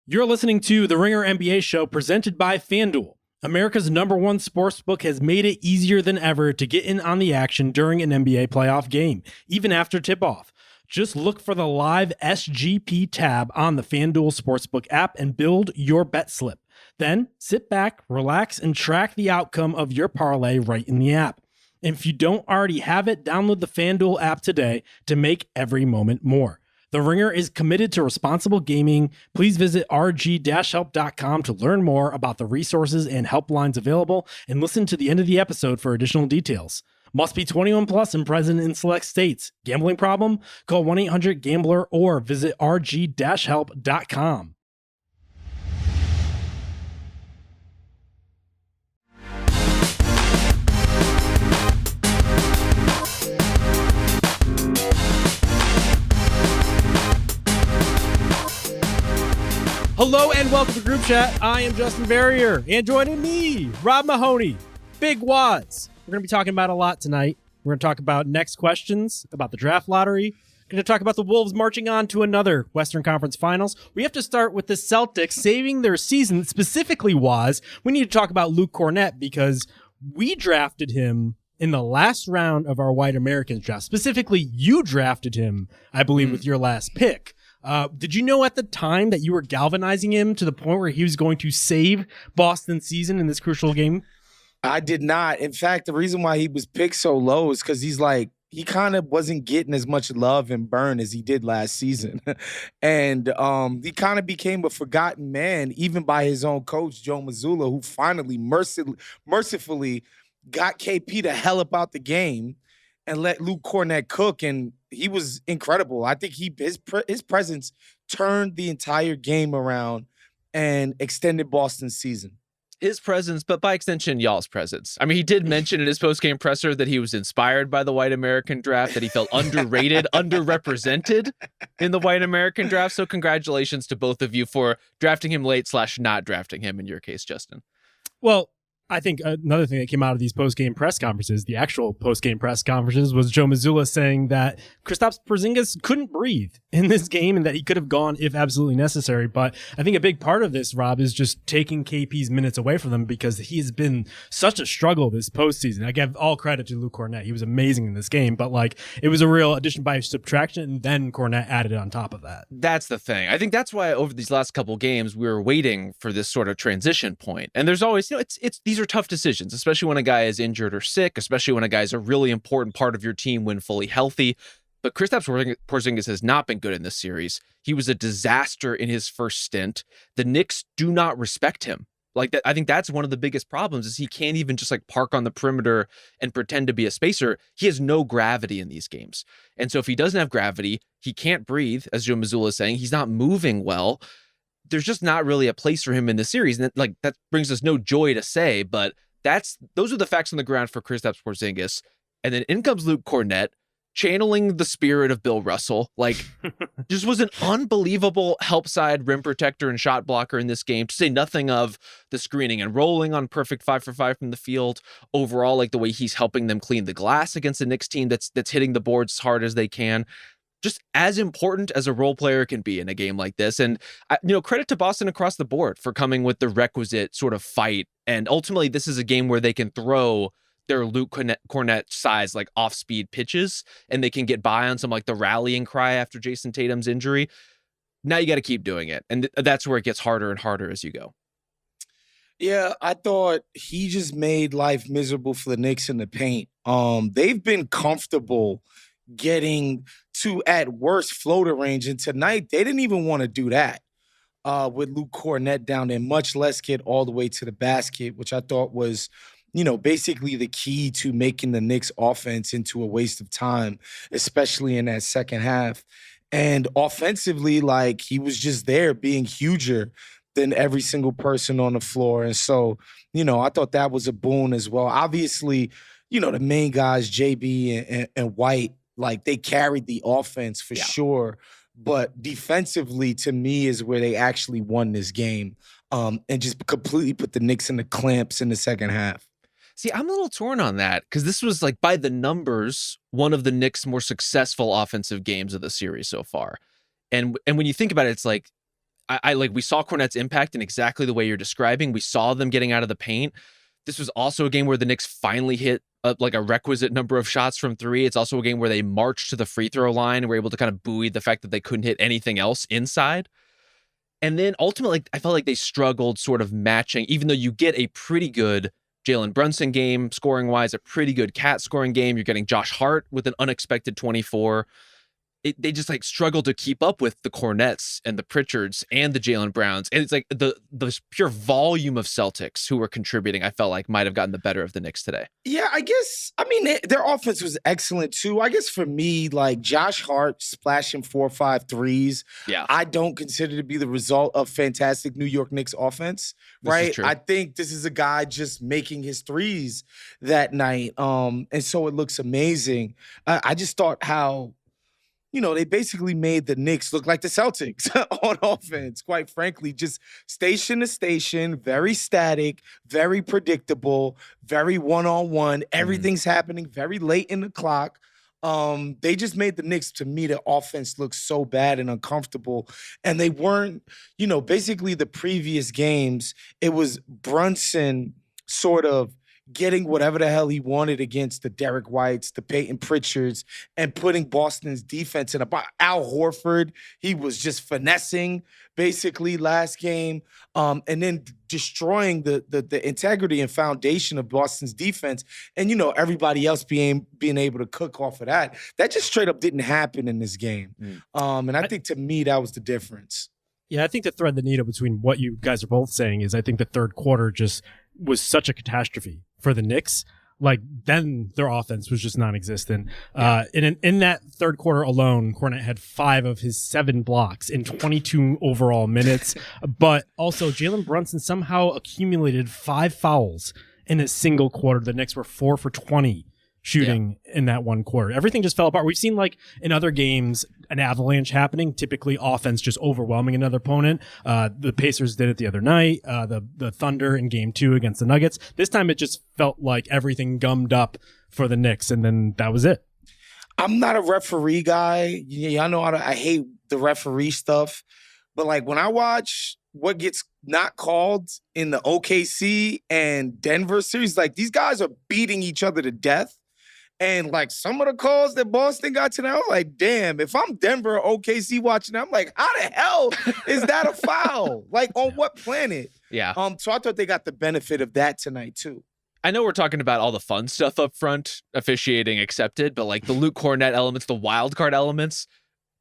You're listening to the Ringer NBA show presented by FanDuel. America's #1 sportsbook has made it easier than ever to get in on the action during an NBA playoff game, even after tip-off. Just look for the live SGP tab on the FanDuel Sportsbook app and build your bet slip. Then sit back, relax, and track the outcome of your parlay right in the app. And if you don't already have it, download the FanDuel app today to make every moment more. The Ringer is committed to responsible gaming. Please visit rg-help.com to learn more about the resources and helplines available and listen to the end of the episode for additional details. Must be 21 plus and present in select states. Gambling problem? Call 1-800-GAMBLER or visit rg-help.com. Hello and welcome to Group Chat. I am Justin Verrier, and joining me, Rob Mahoney, Big Waz. We're going to be talking about a lot tonight. We're going to talk about next questions, about the draft lottery. We're going to talk about the Wolves marching on to another Western Conference Finals. We have to start with the Celtics saving their season, specifically Waz. We need to talk about Luke Kornet because we drafted him in the last round of our White Americans draft. Specifically, you drafted him, I believe, with your last pick. Did you know at the time that you were galvanizing him to the point where he was going to save Boston's season in this crucial game? I did not. In fact, the reason why he was picked so low is because he kind of wasn't getting as much love and burn as he did last season. And he kind of became a forgotten man, even by his own coach, Joe Mazzulla, who finally mercifully got KP the hell up out the game and let Luke Kornet cook, and he was incredible. I think his presence turned the entire game around and extended Boston's season. His presence, but by extension, y'all's presence. I mean, he did mention in his post-game presser that he was inspired by the White American draft, that he felt underrated, underrepresented in the White American draft. So congratulations to both of you for drafting him late / not drafting him in your case, Justin. Well, I think another thing that came out of these post-game press conferences, the actual post-game press conferences, was Joe Mazzulla saying that Kristaps Porzingis couldn't breathe in this game and that he could have gone if absolutely necessary. But I think a big part of this, Rob, is just taking KP's minutes away from them because he has been such a struggle this postseason. I give all credit to Luke Kornet. He was amazing in this game, but it was a real addition by subtraction, and then Kornet added on top of that. That's the thing. I think that's why over these last couple games, we were waiting for this sort of transition point. And there's always, these are tough decisions, especially when a guy is injured or sick, especially when a guy is a really important part of your team when fully healthy. But Kristaps Porzingis has not been good in this series. He was a disaster in his first stint. The Knicks do not respect him. I think that's one of the biggest problems is he can't even just park on the perimeter and pretend to be a spacer. He has no gravity in these games. And so if he doesn't have gravity, he can't breathe, as Joe Mazzulla is saying. He's not moving well. There's just not really a place for him in the series. And that brings us no joy to say, but those are the facts on the ground for Kristaps Porzingis. And then in comes Luke Kornet, channeling the spirit of Bill Russell. Just was an unbelievable help side rim protector and shot blocker in this game, to say nothing of the screening and rolling on perfect 5 for 5 from the field. Overall, the way he's helping them clean the glass against the Knicks team that's hitting the boards as hard as they can. Just as important as a role player can be in a game like this. And, credit to Boston across the board for coming with the requisite sort of fight. And ultimately, this is a game where they can throw their Luke Kornet size, off-speed pitches, and they can get by on some, the rallying cry after Jason Tatum's injury. Now you got to keep doing it. And that's where it gets harder and harder as you go. Yeah, I thought he just made life miserable for the Knicks in the paint. They've been comfortable getting to, at worst, floater range. And tonight, they didn't even want to do that with Luke Kornet down there, much less get all the way to the basket, which I thought was, basically the key to making the Knicks offense into a waste of time, especially in that second half. And offensively, he was just there being huger than every single person on the floor. And so, I thought that was a boon as well. Obviously, the main guys, JB and White, they carried the offense for sure. But defensively, to me, is where they actually won this game and just completely put the Knicks in the clamps in the second half. See, I'm a little torn on that because this was, by the numbers, one of the Knicks' more successful offensive games of the series so far. And when you think about it, it's we saw Kornet's impact in exactly the way you're describing. We saw them getting out of the paint. This was also a game where the Knicks finally hit a requisite number of shots from three. It's also a game where they marched to the free throw line and were able to kind of buoy the fact that they couldn't hit anything else inside. And then ultimately, I felt like they struggled sort of matching, even though you get a pretty good Jalen Brunson game scoring wise, a pretty good Cat scoring game. You're getting Josh Hart with an unexpected 24. They just like struggle to keep up with the Kornets and the Pritchards and the Jaylen Browns. And it's like the pure volume of Celtics who were contributing, I felt like might have gotten the better of the Knicks today. Yeah, their offense was excellent too. I guess for me, like Josh Hart splashing 4 or 5 threes, yeah, I don't consider to be the result of fantastic New York Knicks offense, right? I think this is a guy just making his threes that night. And so it looks amazing. I just thought how, they basically made the Knicks look like the Celtics on offense, quite frankly, just station to station, very static, very predictable, very one-on-one. Everything's happening very late in the clock. They just made the Knicks, to me, the offense look so bad and uncomfortable. And they weren't, basically the previous games, it was Brunson sort of getting whatever the hell he wanted against the Derek Whites, the Peyton Pritchards, and putting Boston's defense in a box. Al Horford, he was just finessing basically last game, and then destroying the integrity and foundation of Boston's defense. And, everybody else being able to cook off of that. That just straight up didn't happen in this game. And I think, to me, that was the difference. Yeah, I think the thread the needle between what you guys are both saying is I think the third quarter just was such a catastrophe for the Knicks. Like, then their offense was just non-existent. In that third quarter alone, Kornet had 5 of his 7 blocks in 22 overall minutes. But also, Jalen Brunson somehow accumulated 5 fouls in a single quarter. The Knicks were 4 for 20 shooting in that one quarter. Everything just fell apart. We've seen, like, in other games, an avalanche happening, typically offense just overwhelming another opponent. The Pacers did it the other night, the Thunder in game 2 against the Nuggets. This time it just felt like everything gummed up for the Knicks, and then that was it. I'm not a referee guy. Y'all know I hate the referee stuff, but like when I watch what gets not called in the OKC and Denver series, like these guys are beating each other to death. And like some of the calls that Boston got tonight, I'm like, damn, if I'm Denver or OKC watching, I'm like, how the hell is that a foul? Like, on what planet? Yeah. So I thought they got the benefit of that tonight too. I know we're talking about all the fun stuff up front, officiating accepted, but like the Luke Kornet elements, the wild card elements,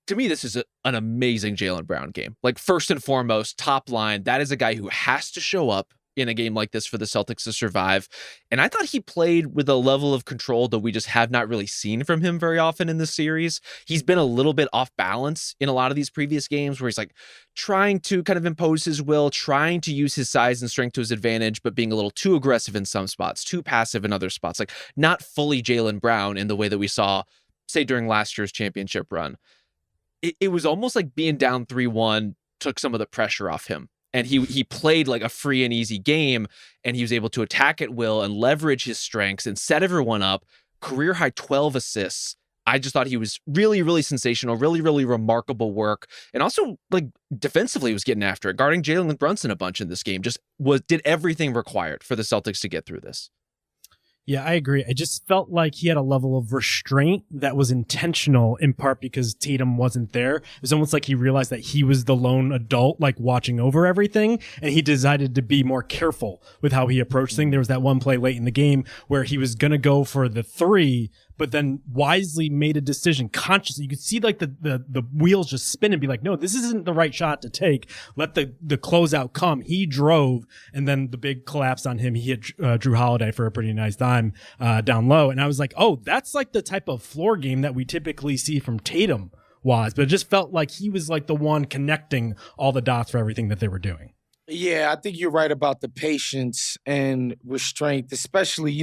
to me, this is an amazing Jaylen Brown game. Like, first and foremost, top line, that is a guy who has to show up in a game like this for the Celtics to survive. And I thought he played with a level of control that we just have not really seen from him very often in this series. He's been a little bit off balance in a lot of these previous games where he's like trying to kind of impose his will, trying to use his size and strength to his advantage, but being a little too aggressive in some spots, too passive in other spots, like not fully Jaylen Brown in the way that we saw, say, during last year's championship run. It was almost like being down 3-1 took some of the pressure off him. And he played like a free and easy game, and he was able to attack at will and leverage his strengths and set everyone up. Career high 12 assists. I just thought he was really, really sensational, really, really remarkable work. And also, like, defensively was getting after it, guarding Jalen Brunson a bunch in this game. Just did everything required for the Celtics to get through this. Yeah, I agree. I just felt like he had a level of restraint that was intentional, in part because Tatum wasn't there. It was almost like he realized that he was the lone adult, like watching over everything, and he decided to be more careful with how he approached things. There was that one play late in the game where he was going to go for the 3, but then wisely made a decision consciously. You could see like the wheels just spin and be like, no, this isn't the right shot to take. Let the closeout come. He drove, and then the big collapse on him. He hit Drew Holiday for a pretty nice dime down low. And I was like, oh, that's like the type of floor game that we typically see from Tatum was. But it just felt like he was like the one connecting all the dots for everything that they were doing. Yeah, I think you're right about the patience and restraint, especially,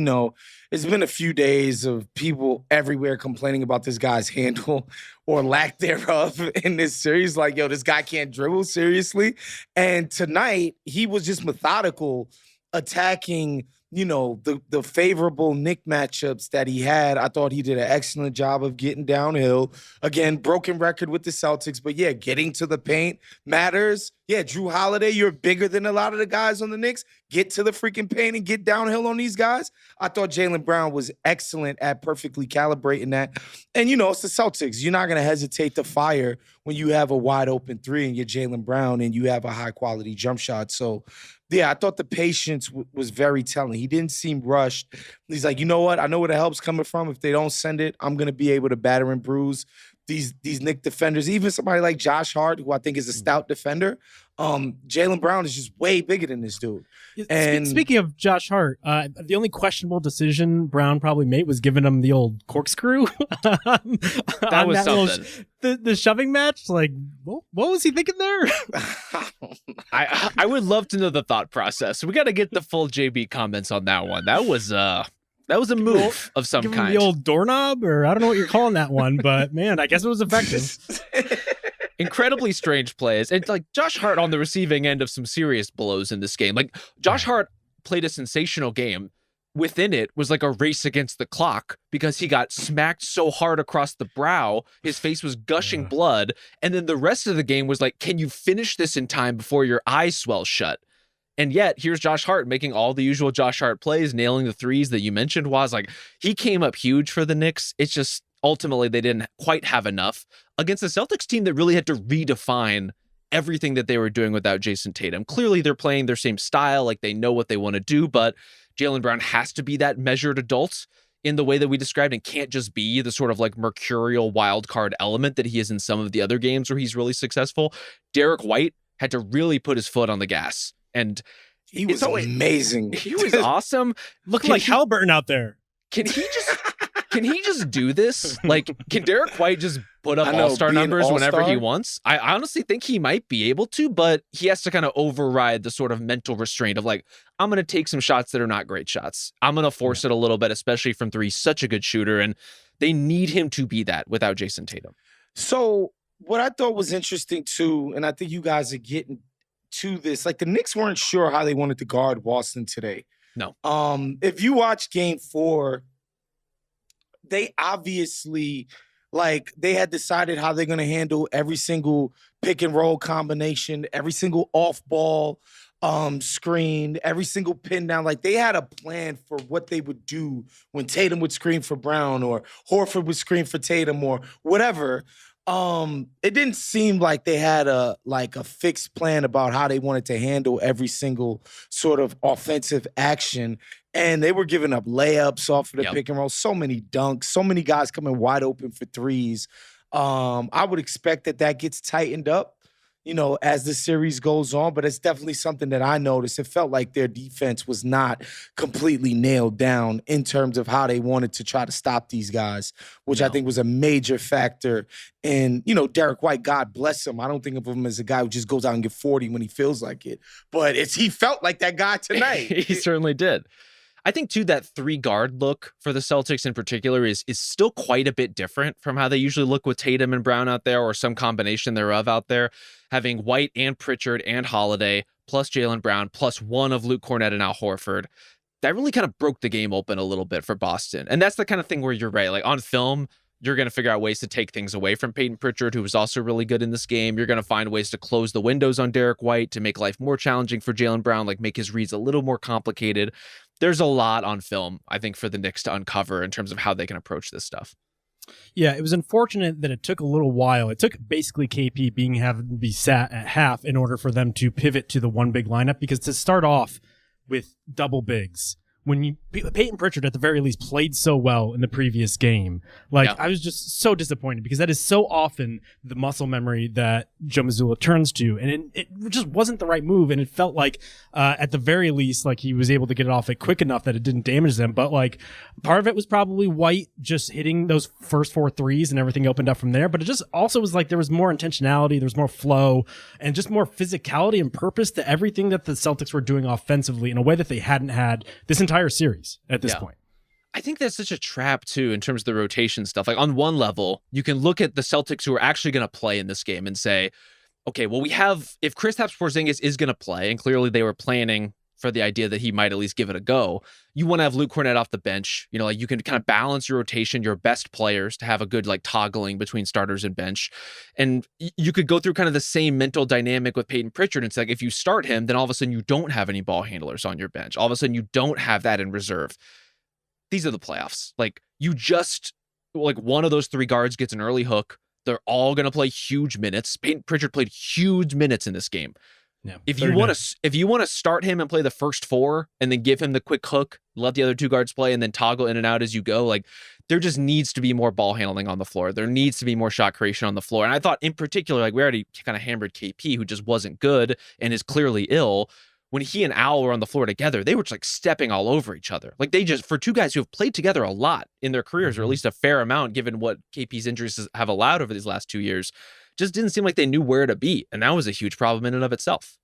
it's been a few days of people everywhere complaining about this guy's handle or lack thereof in this series. Like, yo, this guy can't dribble, seriously. And tonight, he was just methodical, attacking, the favorable Knick matchups that he had. I thought he did an excellent job of getting downhill. Again, broken record with the Celtics, but yeah, getting to the paint matters. yeah, Drew Holiday, you're bigger than a lot of the guys on the Knicks. Get to the freaking paint and get downhill on these guys. I thought Jaylen Brown was excellent at perfectly calibrating that. And, it's the Celtics. You're not going to hesitate to fire when you have a wide open three and you're Jaylen Brown and you have a high quality jump shot. So, yeah, I thought the patience was very telling. He didn't seem rushed. He's like, you know what? I know where the help's coming from. If they don't send it, I'm going to be able to batter and bruise these Knick defenders. Even somebody like Josh Hart, who I think is a stout defender. Jaylen Brown is just way bigger than this dude. And speaking of Josh Hart, the only questionable decision Brown probably made was giving him the old corkscrew. That was something. The shoving match, like, what was he thinking there? I would love to know the thought process. We got to get the full JB comments on that one. That was a move of some kind. The old doorknob, or I don't know what you're calling that one, but man, I guess it was effective. Incredibly strange plays. And like Josh Hart on the receiving end of some serious blows in this game. Like Josh Hart played a sensational game. Within it was like a race against the clock because he got smacked so hard across the brow, his face was gushing blood. And then the rest of the game was like, can you finish this in time before your eyes swell shut? And yet, here's Josh Hart making all the usual Josh Hart plays, nailing the threes that you mentioned. Was like, he came up huge for the Knicks. It's just ultimately they didn't quite have enough against the Celtics team that really had to redefine everything that they were doing without Jason Tatum. Clearly, they're playing their same style, like they know what they want to do, but Jaylen Brown has to be that measured adult in the way that we described and can't just be the sort of like mercurial wild card element that he is in some of the other games where he's really successful. Derek White had to really put his foot on the gas. And he was amazing. He was awesome. Looking like Halliburton out there. Can he just do this? Like, can Derek White just put up all-star numbers whenever he wants? I honestly think he might be able to, but he has to kind of override the sort of mental restraint of like, I'm going to take some shots that are not great shots. I'm going to force it a little bit, especially from three. Such a good shooter, and they need him to be that without Jason Tatum. So what I thought was interesting too, and I think you guys are getting to this, like the Knicks weren't sure how they wanted to guard Boston today. No. If you watch Game 4, they obviously, like, they had decided how they're going to handle every single pick and roll combination, every single off ball screen, every single pin down. Like, they had a plan for what they would do when Tatum would screen for Brown or Horford would screen for Tatum or whatever. It didn't seem like they had a fixed plan about how they wanted to handle every single sort of offensive action. And they were giving up layups off of the pick and roll, so many dunks, so many guys coming wide open for threes. I would expect that gets tightened up, as the series goes on, but it's definitely something that I noticed. It felt like their defense was not completely nailed down in terms of how they wanted to try to stop these guys, which I think was a major factor in, Derek White, God bless him. I don't think of him as a guy who just goes out and get 40 when he feels like it, but he felt like that guy tonight. He certainly did. I think, too, that three-guard look for the Celtics in particular is still quite a bit different from how they usually look with Tatum and Brown out there or some combination thereof out there. Having White and Pritchard and Holiday plus Jaylen Brown plus one of Luke Kornet and Al Horford, that really kind of broke the game open a little bit for Boston. And that's the kind of thing where you're right. Like, on film, you're going to figure out ways to take things away from Peyton Pritchard, who was also really good in this game. You're going to find ways to close the windows on Derek White to make life more challenging for Jaylen Brown, like make his reads a little more complicated. There's a lot on film, I think, for the Knicks to uncover in terms of how they can approach this stuff. Yeah, it was unfortunate that it took a little while. It took basically KP having to be sat at half in order for them to pivot to the one big lineup, because to start off with double bigs, when Peyton Pritchard at the very least played so well in the previous game, I was just so disappointed, because that is so often the muscle memory that Joe Mazzulla turns to, and it just wasn't the right move. And it felt like at the very least, like he was able to get it off it quick enough that it didn't damage them. But like part of it was probably White just hitting those first 4 threes and everything opened up from there. But it just also was like there was more intentionality, there was more flow, and just more physicality and purpose to everything that the Celtics were doing offensively in a way that they hadn't had this entire series at this point. I think that's such a trap too in terms of the rotation stuff. Like, on one level, you can look at the Celtics who are actually going to play in this game and say, okay, well, if Kristaps Porzingis is going to play, and clearly they were planning for the idea that he might at least give it a go. You want to have Luke Kornet off the bench. You know, like you can kind of balance your rotation, your best players to have a good like toggling between starters and bench. And you could go through kind of the same mental dynamic with Peyton Pritchard. It's like if you start him, then all of a sudden you don't have any ball handlers on your bench. All of a sudden you don't have that in reserve. These are the playoffs. Like you just like one of those three guards gets an early hook. They're all going to play huge minutes. Peyton Pritchard played huge minutes in this game. Yeah, if you want to start him and play the first four and then give him the quick hook, let the other two guards play and then toggle in and out as you go, like there just needs to be more ball handling on the floor. There needs to be more shot creation on the floor. And I thought in particular, like we already kind of hammered KP, who just wasn't good and is clearly ill. When he and Al were on the floor together, they were just like stepping all over each other. Like they just, for two guys who have played together a lot in their careers, or at least a fair amount, given what KP's injuries have allowed over these last 2 years, just didn't seem like they knew where to be. And that was a huge problem in and of itself.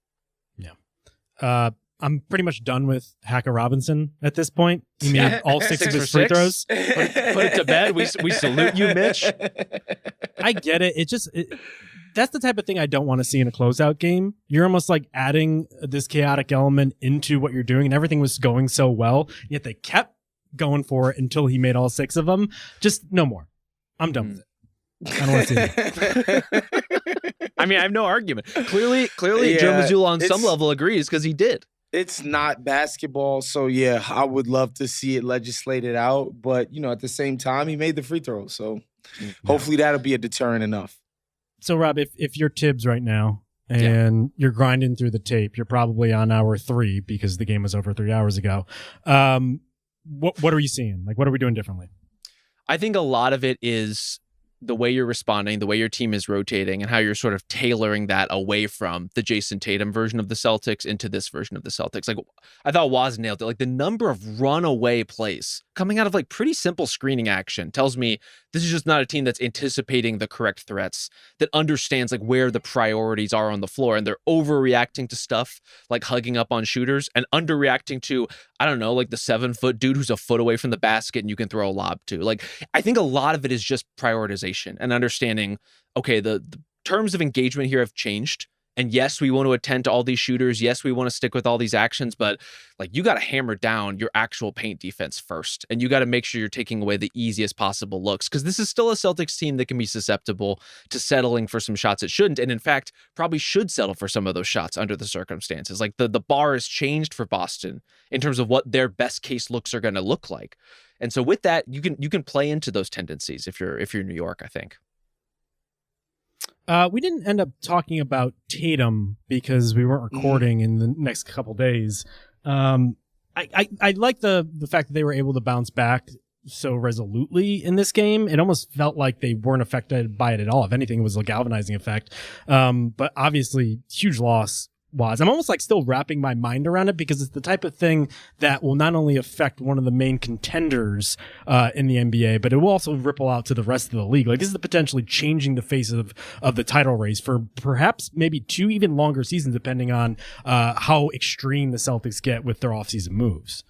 Yeah. I'm pretty much done with Hacker Robinson at this point. He made all six of his free throws. Put it to bed. We salute you, Mitch. I get it. That's the type of thing I don't want to see in a closeout game. You're almost like adding this chaotic element into what you're doing, and everything was going so well, yet they kept going for it until he made all six of them. Just no more. I'm done with it. I don't want to see it. I mean, I have no argument. Clearly, yeah, Joe Mazzulla on some level agrees because he did. It's not basketball, so yeah, I would love to see it legislated out. But, you know, at the same time, he made the free throw, so hopefully that'll be a deterrent enough. So, Rob, if you're Tibbs right now and you're grinding through the tape, you're probably on hour 3 because the game was over 3 hours ago. What are you seeing? Like, what are we doing differently? I think a lot of it is the way you're responding, the way your team is rotating, and how you're sort of tailoring that away from the Jason Tatum version of the Celtics into this version of the Celtics. Like, I thought Woz nailed it. Like, the number of runaway plays coming out of like pretty simple screening action tells me this is just not a team that's anticipating the correct threats, that understands like where the priorities are on the floor, and they're overreacting to stuff like hugging up on shooters and underreacting to, I don't know, like the 7-foot dude who's a foot away from the basket and you can throw a lob to. Like, I think a lot of it is just prioritization and understanding, okay, the terms of engagement here have changed. And yes, we want to attend to all these shooters. Yes, we want to stick with all these actions, but like you got to hammer down your actual paint defense first. And you got to make sure you're taking away the easiest possible looks, because this is still a Celtics team that can be susceptible to settling for some shots it shouldn't. And in fact, probably should settle for some of those shots under the circumstances. Like the bar has changed for Boston in terms of what their best case looks are going to look like. And so with that, you can play into those tendencies if you're New York, I think. We didn't end up talking about Tatum because we weren't recording in the next couple days. I like the fact that they were able to bounce back so resolutely in this game. It almost felt like they weren't affected by it at all. If anything, it was a galvanizing effect. But obviously, huge loss. I'm almost like still wrapping my mind around it, because it's the type of thing that will not only affect one of the main contenders in the NBA, but it will also ripple out to the rest of the league. Like, this is potentially changing the face of the title race for perhaps maybe 2 even longer seasons, depending on how extreme the Celtics get with their offseason moves.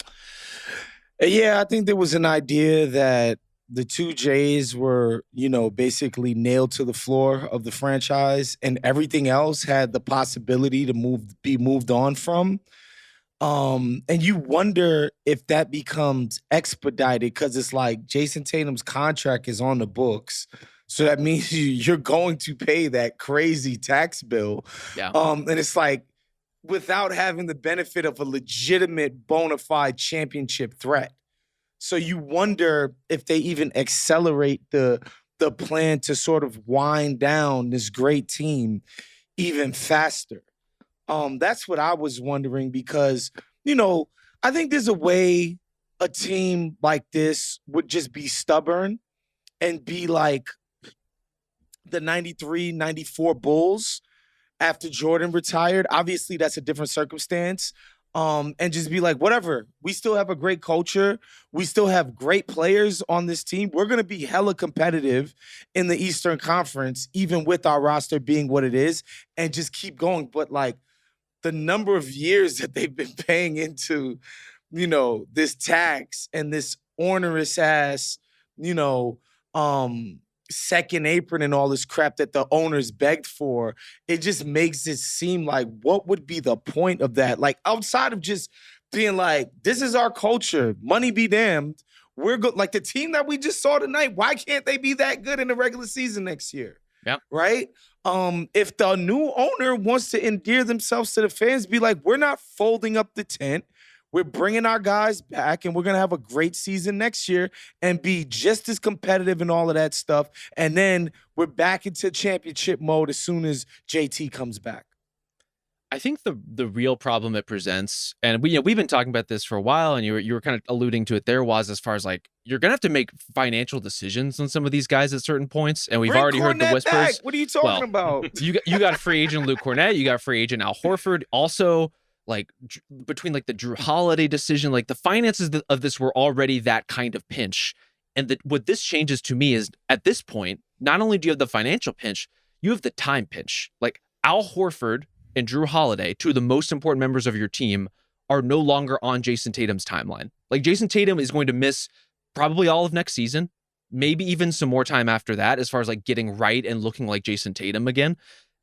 Yeah, I think there was an idea that the 2 J's were, you know, basically nailed to the floor of the franchise, and everything else had the possibility to be moved on from. And you wonder if that becomes expedited, because it's like Jason Tatum's contract is on the books. So that means you're going to pay that crazy tax bill. Yeah. And it's like, without having the benefit of a legitimate bona fide championship threat. So you wonder if they even accelerate the plan to sort of wind down this great team even faster. That's what I was wondering, because, you know, I think there's a way a team like this would just be stubborn and be like the 93, 94 Bulls after Jordan retired. Obviously, that's a different circumstance. And just be like, whatever, we still have a great culture. We still have great players on this team. We're going to be hella competitive in the Eastern Conference, even with our roster being what it is, and just keep going. But like, the number of years that they've been paying into, you know, this tax and this onerous ass, you know, second apron and all this crap that the owners begged for, it just makes it seem like what would be the point of that? Like outside of just being like, this is our culture, money be damned. We're good. Like the team that we just saw tonight, why can't they be that good in the regular season next year? Yeah. Right? If the new owner wants to endear themselves to the fans, be like, we're not folding up the tent. We're bringing our guys back, and we're going to have a great season next year and be just as competitive and all of that stuff. And then we're back into championship mode as soon as JT comes back. I think the real problem it presents, and we've been talking about this for a while, and you were kind of alluding to it there, was as far as like you're gonna have to make financial decisions on some of these guys at certain points, and we've Bring already heard the Kornet whispers. back. What are you talking about? You got a free agent Luke Kornet, you got free agent Al Horford, also like between like the Drew Holiday decision, like the finances of this were already that kind of pinch, and what this changes to me is at this point, not only do you have the financial pinch, you have the time pinch. Like Al Horford and Drew Holiday, two of the most important members of your team, are no longer on Jason Tatum's timeline. Like Jason Tatum is going to miss probably all of next season, maybe even some more time after that, as far as like getting right and looking like Jason Tatum again.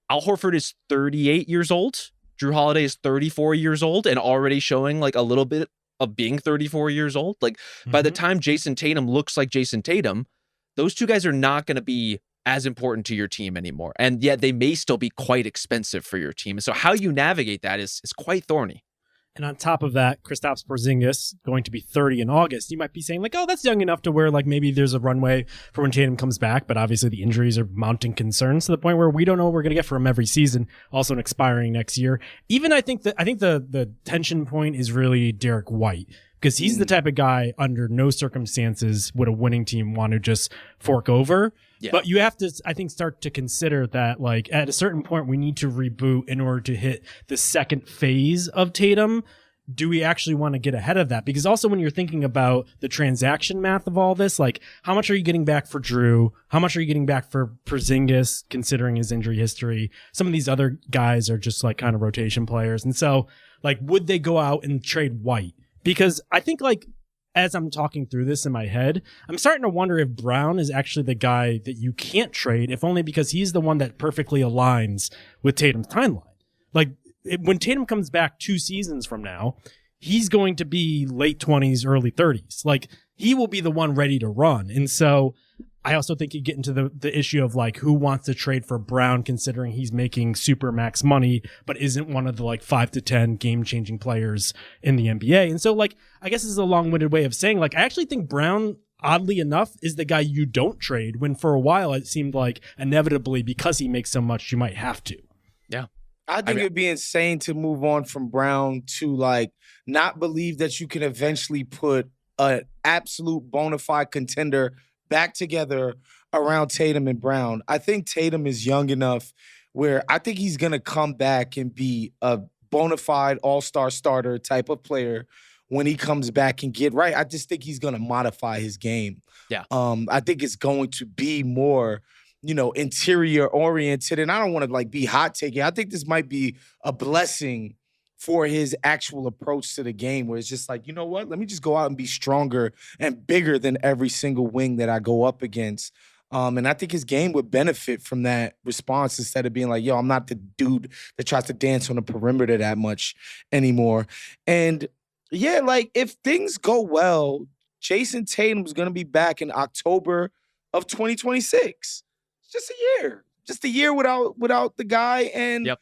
Al Horford is 38 years old. Drew Holiday is 34 years old and already showing like a little bit of being 34 years old. Like by the time Jason Tatum looks like Jason Tatum, those two guys are not going to be as important to your team anymore. And yet they may still be quite expensive for your team. So how you navigate that is quite thorny. And on top of that, Kristaps Porzingis going to be 30 in August. You might be saying like, oh, that's young enough to where like maybe there's a runway for when Tatum comes back. But obviously the injuries are mounting concerns to the point where we don't know what we're going to get from him every season. Also an expiring next year. Even I think the tension point is really Derek White, because he's the type of guy under no circumstances would a winning team want to just fork over. Yeah. But you have to, I think, start to consider that, like, at a certain point, we need to reboot in order to hit the second phase of Tatum. Do we actually want to get ahead of that? Because also when you're thinking about the transaction math of all this, like, how much are you getting back for Drew? How much are you getting back for Porzingis, considering his injury history? Some of these other guys are just, like, kind of rotation players. And so, like, would they go out and trade White? Because I think, like, as I'm talking through this in my head, I'm starting to wonder if Brown is actually the guy that you can't trade, if only because he's the one that perfectly aligns with Tatum's timeline. Like, when Tatum comes back 2 seasons from now, he's going to be late 20s, early 30s. Like, he will be the one ready to run. And so I also think you get into the issue of like who wants to trade for Brown, considering he's making super max money, but isn't one of the like 5 to 10 game changing players in the NBA. And so like, I guess this is a long winded way of saying like, I actually think Brown, oddly enough, is the guy you don't trade, when for a while it seemed like inevitably because he makes so much, you might have to. Yeah. I think it'd be insane to move on from Brown to like not believe that you can eventually put an absolute bona fide contender back together around Tatum and Brown. I think Tatum is young enough where I think he's going to come back and be a bona fide all-star starter type of player when he comes back and get right. I just think he's going to modify his game. Yeah. I think it's going to be more, interior oriented. And I don't want to like be hot taking. I think this might be a blessing for his actual approach to the game, where it's just like, you know what? Let me just go out and be stronger and bigger than every single wing that I go up against. And I think his game would benefit from that response instead of being like, yo, I'm not the dude that tries to dance on the perimeter that much anymore. And yeah, like if things go well, Jason Tatum's going to be back in October of 2026. Just a year without the guy. And yep.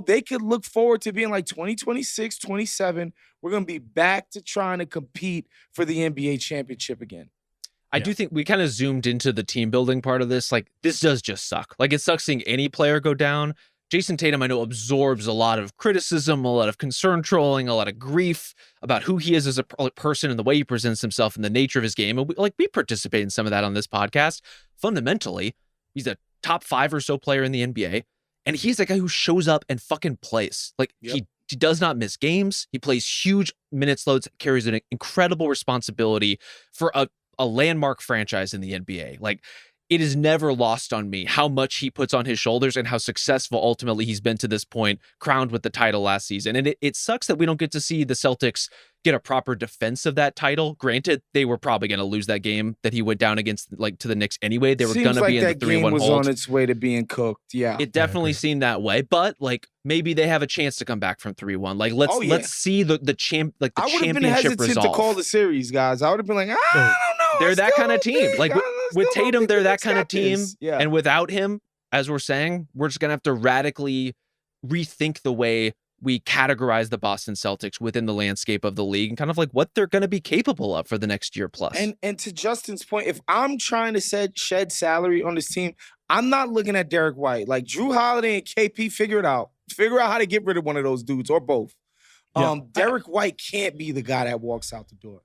They could look forward to being like 2026, 27. We're going to be back to trying to compete for the NBA championship again. I do think we kind of zoomed into the team building part of this. Like, this does just suck. Like, it sucks seeing any player go down. Jason Tatum, I know, absorbs a lot of criticism, a lot of concern trolling, a lot of grief about who he is as a person and the way he presents himself and the nature of his game. And we participate in some of that on this podcast. Fundamentally, he's a top 5 or so player in the NBA. And he's a guy who shows up and fucking plays. Like, he does not miss games. He plays huge minutes loads, carries an incredible responsibility for a landmark franchise in the NBA. Like, it is never lost on me how much he puts on his shoulders and how successful ultimately he's been to this point, crowned with the title last season. And it sucks that we don't get to see the Celtics get a proper defense of that title. Granted, they were probably going to lose that game that he went down against, like, to the Knicks anyway. They were going to be in the 3-1 that game was hold. on its way to being cooked. Yeah, it definitely seemed that way. But like, maybe they have a chance to come back from 3-1. Like, let's see the championship I would have been hesitant resolve. to call the series, guys. I would have been like, I don't know. They're that kind of team. Like with Tatum, they're that kind of team. Yeah. And without him, as we're saying, we're just gonna have to radically rethink the way we categorize the Boston Celtics within the landscape of the league and kind of like what they're going to be capable of for the next year plus. And to Justin's point, if I'm trying to shed salary on this team, I'm not looking at Derek White. Like Drew Holiday and KP, figure it out. Figure out how to get rid of one of those dudes or both. Yeah. Derek White can't be the guy that walks out the door.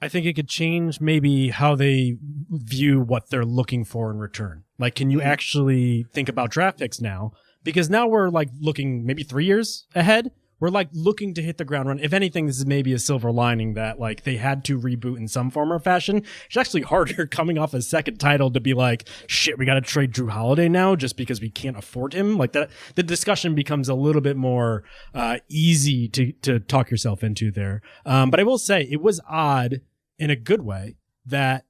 I think it could change maybe how they view what they're looking for in return. Like, can you actually think about draft picks now? Because now we're like looking maybe 3 years ahead. We're like looking to hit the ground run. If anything, this is maybe a silver lining that like they had to reboot in some form or fashion. It's actually harder coming off a second title to be like, shit, we got to trade Drew Holiday now just because we can't afford him. Like that, the discussion becomes a little bit more easy to talk yourself into there. But I will say it was odd in a good way that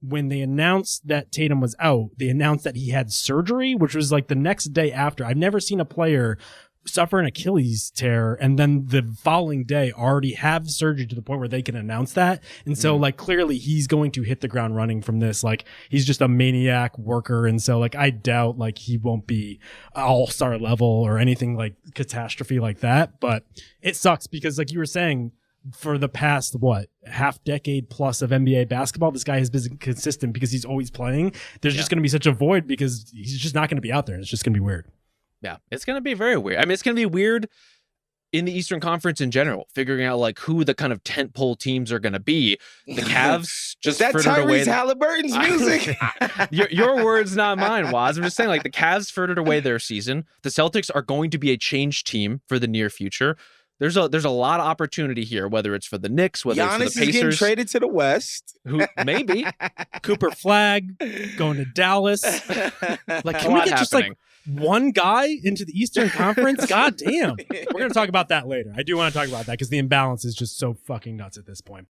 when they announced that Tatum was out, they announced that he had surgery, which was like the next day after. I've never seen a player suffer an Achilles tear and then the following day already have surgery to the point where they can announce that. And so like clearly he's going to hit the ground running from this. Like he's just a maniac worker. And so like I doubt like he won't be all-star level or anything like catastrophe like that. But it sucks because like you were saying, for the past, half decade plus of NBA basketball, this guy has been consistent because he's always playing. There's just going to be such a void because he's just not going to be out there. It's just going to be weird. Yeah, it's going to be very weird. I mean, it's going to be weird in the Eastern Conference in general, figuring out like who the kind of tentpole teams are going to be. The Cavs just Is that Tyrese Halliburton's music? Your words, not mine, Waz. I'm just saying, like the Cavs furthered away their season. The Celtics are going to be a changed team for the near future. There's a lot of opportunity here, whether it's for the Knicks, whether Giannis it's for the Pacers. Is getting traded to the West. Who maybe Cooper Flagg going to Dallas. Like, can we get just like one guy into the Eastern Conference? God damn. We're going to talk about that later. I do want to talk about that because the imbalance is just so fucking nuts at this point.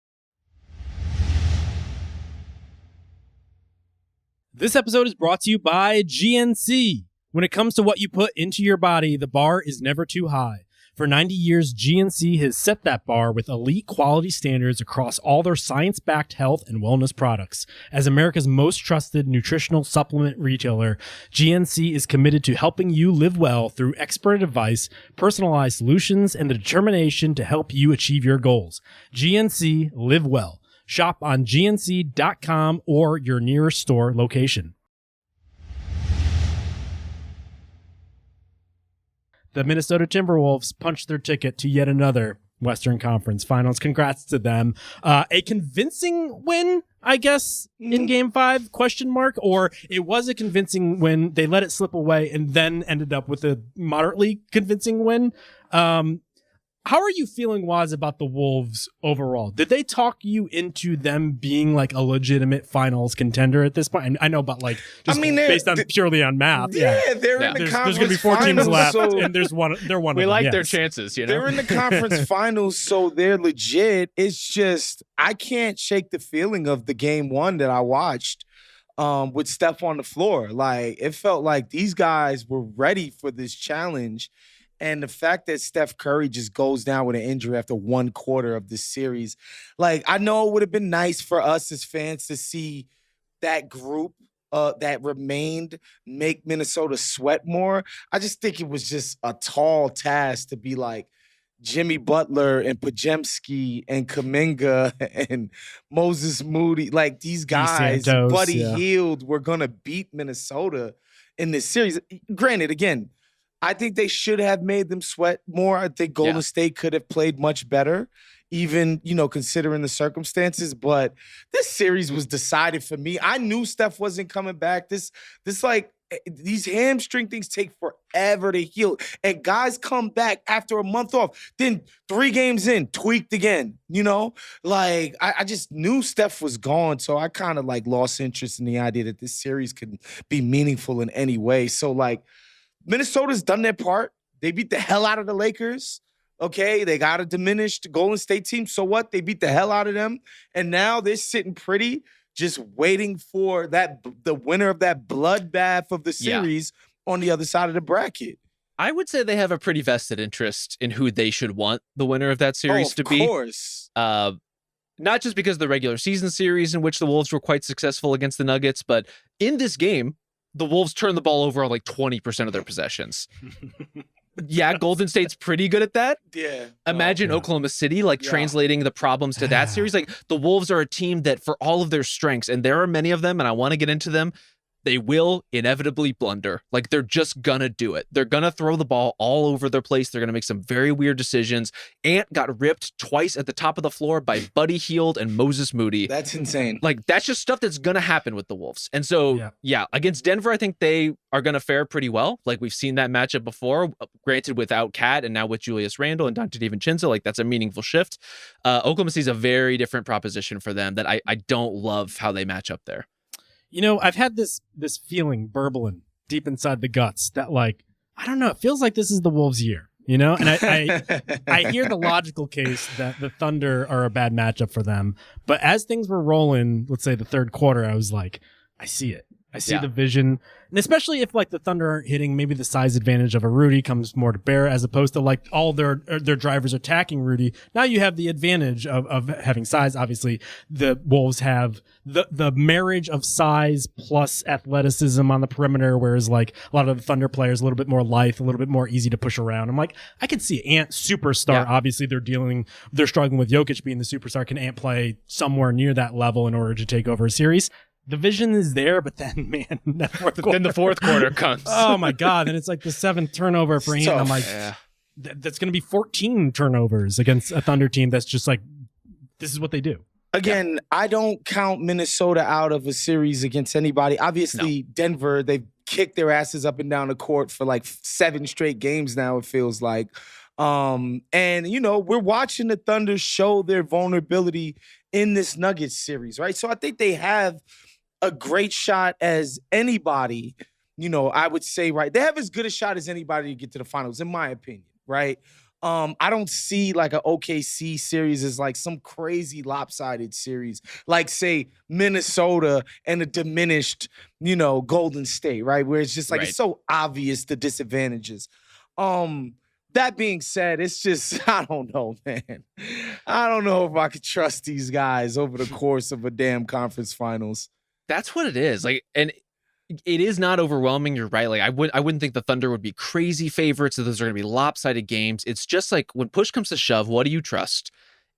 This episode is brought to you by GNC. When it comes to what you put into your body, the bar is never too high. For 90 years, GNC has set that bar with elite quality standards across all their science-backed health and wellness products. As America's most trusted nutritional supplement retailer, GNC is committed to helping you live well through expert advice, personalized solutions, and the determination to help you achieve your goals. GNC, live well. Shop on gnc.com or your nearest store location. The Minnesota Timberwolves punched their ticket to yet another Western Conference Finals. Congrats to them. A convincing win, I guess, in Game 5, ? Or it was a convincing win. They let it slip away and then ended up with a moderately convincing win. How are you feeling, Waz, about the Wolves overall? Did they talk you into them being like a legitimate finals contender at this point? I know, but like, just based on purely on math. Yeah, they're in the conference There's going to be 4 teams left, so and they're one of them. We like their chances, you know? They're in the conference finals, so they're legit. It's just, I can't shake the feeling of the game 1 that I watched with Steph on the floor. Like, it felt like these guys were ready for this challenge. And the fact that Steph Curry just goes down with an injury after 1 quarter of this series, like, I know it would have been nice for us as fans to see that group that remained make Minnesota sweat more. I just think it was just a tall task to be like Jimmy Butler and Podziemski and Kuminga and Moses Moody. Like, these guys, Buddy Hield, were going to beat Minnesota in this series. Granted, again, I think they should have made them sweat more. I think Golden State could have played much better, even, considering the circumstances. But this series was decided for me. I knew Steph wasn't coming back. These hamstring things take forever to heal. And guys come back after a month off. Then 3 games in, tweaked again. I just knew Steph was gone. So I kind of lost interest in the idea that this series could be meaningful in any way. So Minnesota's done their part. They beat the hell out of the Lakers. Okay, they got a diminished Golden State team. So what? They beat the hell out of them. And now they're sitting pretty, just waiting for the winner of that bloodbath of the series on the other side of the bracket. I would say they have a pretty vested interest in who they should want the winner of that series to be. Of course. Not just because of the regular season series in which the Wolves were quite successful against the Nuggets, but in this game, the Wolves turned the ball over on like 20% of their possessions. Yeah, Golden State's pretty good at that. Yeah. Imagine Oklahoma City translating the problems to that series. Like the Wolves are a team that for all of their strengths, and there are many of them, and I want to get into them, they will inevitably blunder. Like they're just gonna do it. They're gonna throw the ball all over their place. They're gonna make some very weird decisions. Ant got ripped twice at the top of the floor by Buddy Hield and Moses Moody. That's insane. Like that's just stuff that's gonna happen with the Wolves. And so against Denver, I think they are gonna fare pretty well. Like we've seen that matchup before, granted without Cat and now with Julius Randle and Dante DiVincenzo. Like that's a meaningful shift. Oklahoma City's a very different proposition for them that I don't love how they match up there. You know, I've had this feeling burbling deep inside the guts that, like, I don't know, it feels like this is the Wolves' year, you know? And I hear the logical case that the Thunder are a bad matchup for them. But as things were rolling, let's say the third quarter, I was like, I see it. I see the vision. And especially if like the Thunder aren't hitting, maybe the size advantage of a Rudy comes more to bear as opposed to like all their drivers attacking Rudy. Now you have the advantage of having size. Obviously, the Wolves have the marriage of size plus athleticism on the perimeter, whereas like a lot of the Thunder players a little bit more lithe, a little bit more easy to push around. I'm like, I could see Ant superstar. Obviously, they're struggling with Jokic being the superstar. Can Ant play somewhere near that level in order to take over a series? The vision is there, but then, man, then the fourth quarter comes. Oh, my God. And it's like the seventh turnover for Ant. I'm like, that's going to be 14 turnovers against a Thunder team that's just like, this is what they do. Again, I don't count Minnesota out of a series against anybody. Obviously, Denver, they've kicked their asses up and down the court for like 7 straight games now, it feels like. And, you know, we're watching the Thunder show their vulnerability in this Nuggets series, right? So I think they have a great shot as anybody, you know, I would say, right? They have as good a shot as anybody to get to the finals, in my opinion, right? I don't see like an OKC series as like some crazy lopsided series, like say Minnesota and a diminished, you know, Golden State, right? Where it's just like, it's so obvious the disadvantages. That being said, it's just, I don't know, man. I don't know if I could trust these guys over the course of a damn conference finals. That's what it is. Like, and it is not overwhelming. You're right. Like, I wouldn't think the Thunder would be crazy favorites. So those are going to be lopsided games. It's just like when push comes to shove, what do you trust?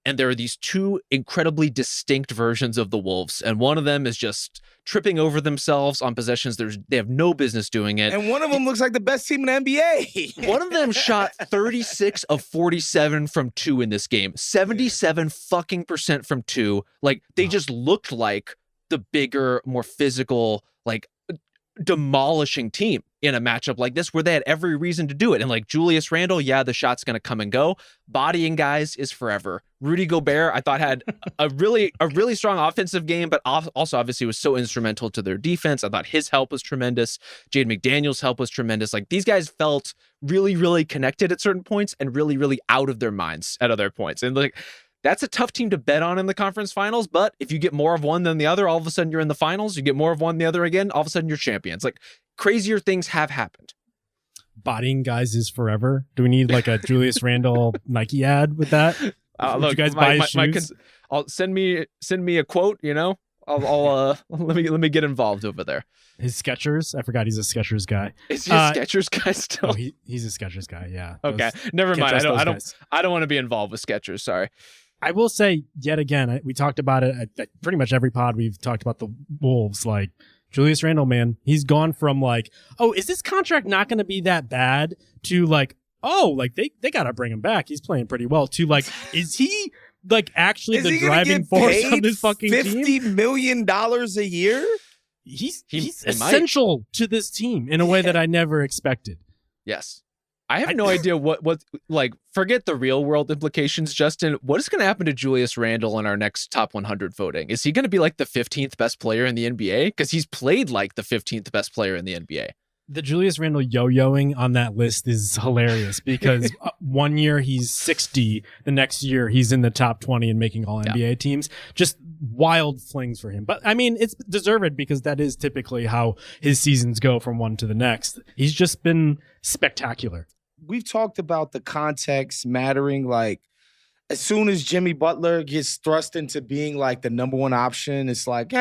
And there are these two incredibly distinct versions of the Wolves. And one of them is just tripping over themselves on possessions. They have no business doing it. And one of them looks like the best team in the NBA. One of them shot 36 of 47 from 2 in this game. 77 fucking % from 2. Like, they just looked like the bigger, more physical, like, demolishing team in a matchup like this where they had every reason to do it. And like Julius Randle, the shot's going to come and go. Bodying guys is forever. Rudy Gobert, I thought had a really strong offensive game, but also obviously was so instrumental to their defense. I thought his help was tremendous. Jaden McDaniels' help was tremendous. Like these guys felt really, really connected at certain points and really, really out of their minds at other points. And like, that's a tough team to bet on in the conference finals, but if you get more of one than the other, all of a sudden you're in the finals. You get more of one than the other again, all of a sudden you're champions. Like, crazier things have happened. Bodying guys is forever. Do we need like a Julius Randle Nike ad with that? Look, you guys buy his shoes? I'll send me a quote, you know? I'll let me get involved over there. His Skechers. I forgot he's a Skechers guy. Is he a Skechers guy still? Oh, he's a Skechers guy, yeah. Okay. Never mind. I don't want to be involved with Skechers, sorry. I will say yet again, we talked about it at pretty much every pod we've talked about the Wolves. Like Julius Randle, man, he's gone from like, oh, is this contract not going to be that bad to like, oh, like they got to bring him back. He's playing pretty well to like, is he like actually the driving force of this fucking team? $50 million a year? He's essential to this team in a way that I never expected. Yes. I have no idea what like, forget the real world implications, Justin. What is going to happen to Julius Randle in our next top 100 voting? Is he going to be like the 15th best player in the NBA? Because he's played like the 15th best player in the NBA. The Julius Randle yo-yoing on that list is hilarious because 1 year he's 60, the next year he's in the top 20 and making all NBA teams. Just wild flings for him. But I mean, it's deserved because that is typically how his seasons go from one to the next. He's just been spectacular. We've talked about the context mattering. Like, as soon as Jimmy Butler gets thrust into being like the number one option, it's like,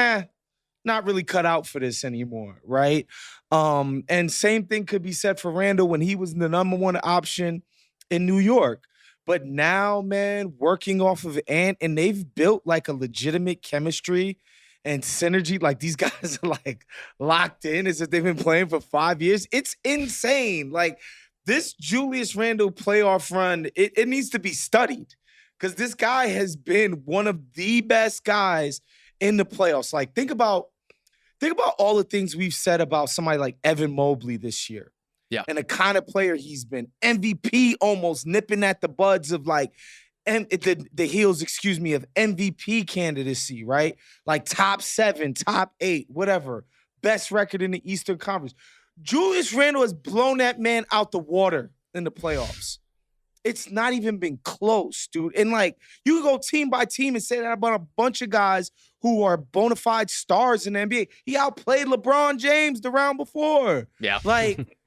not really cut out for this anymore, right? And same thing could be said for Randall when he was the number one option in New York. But now, man, working off of Ant, and they've built like a legitimate chemistry and synergy. Like, these guys are like locked in as if they've been playing for 5 years. It's insane. Like, this Julius Randle playoff run, it needs to be studied because this guy has been one of the best guys in the playoffs. Like, think about all the things we've said about somebody like Evan Mobley this year. Yeah. And the kind of player he's been. MVP almost nipping at the buds of like the heels, of MVP candidacy, right? Like top 7, top 8, whatever. Best record in the Eastern Conference. Julius Randle has blown that man out the water in the playoffs. It's not even been close, dude. And like, you can go team by team and say that about a bunch of guys who are bona fide stars in the NBA. He outplayed LeBron James the round before. Yeah. Like,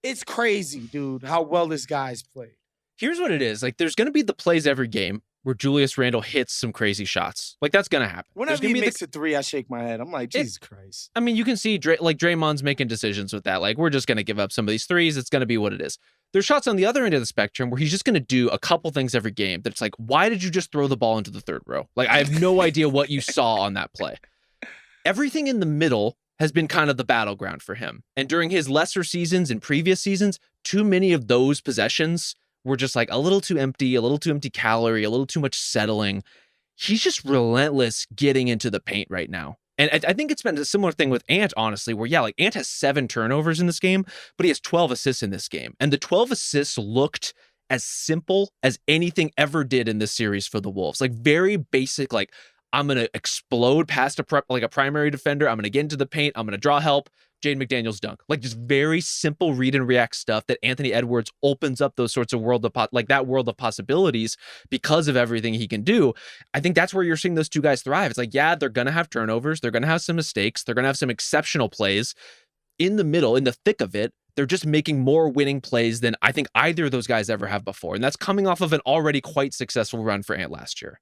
it's crazy, dude, how well this guy's played. Here's what it is. Like, there's going to be the plays every game where Julius Randle hits some crazy shots. Like, that's going to happen. Whenever he makes a three, I shake my head. I'm like, Jesus Christ. I mean, you can see Draymond's making decisions with that. Like, we're just going to give up some of these threes. It's going to be what it is. There's shots on the other end of the spectrum where he's just going to do a couple things every game that's like, why did you just throw the ball into the third row? Like, I have no idea what you saw on that play. Everything in the middle has been kind of the battleground for him. And during his lesser seasons and previous seasons, too many of those possessions were just like a little too empty calorie, a little too much settling. He's just relentless getting into the paint right now. And I think it's been a similar thing with Ant, honestly, where, like, Ant has 7 turnovers in this game, but he has 12 assists in this game. And the 12 assists looked as simple as anything ever did in this series for the Wolves. Like, very basic, like, I'm going to explode past a primary defender. I'm going to get into the paint. I'm going to draw help. Jaden McDaniels dunk. Like, just very simple read and react stuff that Anthony Edwards opens up those sorts of world of possibilities because of everything he can do. I think that's where you're seeing those two guys thrive. It's like, yeah, they're going to have turnovers. They're going to have some mistakes. They're going to have some exceptional plays. In the middle, in the thick of it, they're just making more winning plays than I think either of those guys ever have before. And that's coming off of an already quite successful run for Ant last year.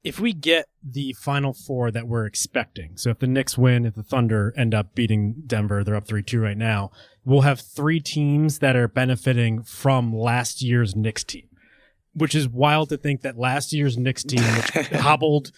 If we get the Final Four that we're expecting, so if the Knicks win, if the Thunder end up beating Denver, they're up 3-2 right now, we'll have 3 teams that are benefiting from last year's Knicks team, which is wild to think that last year's Knicks team, which hobbled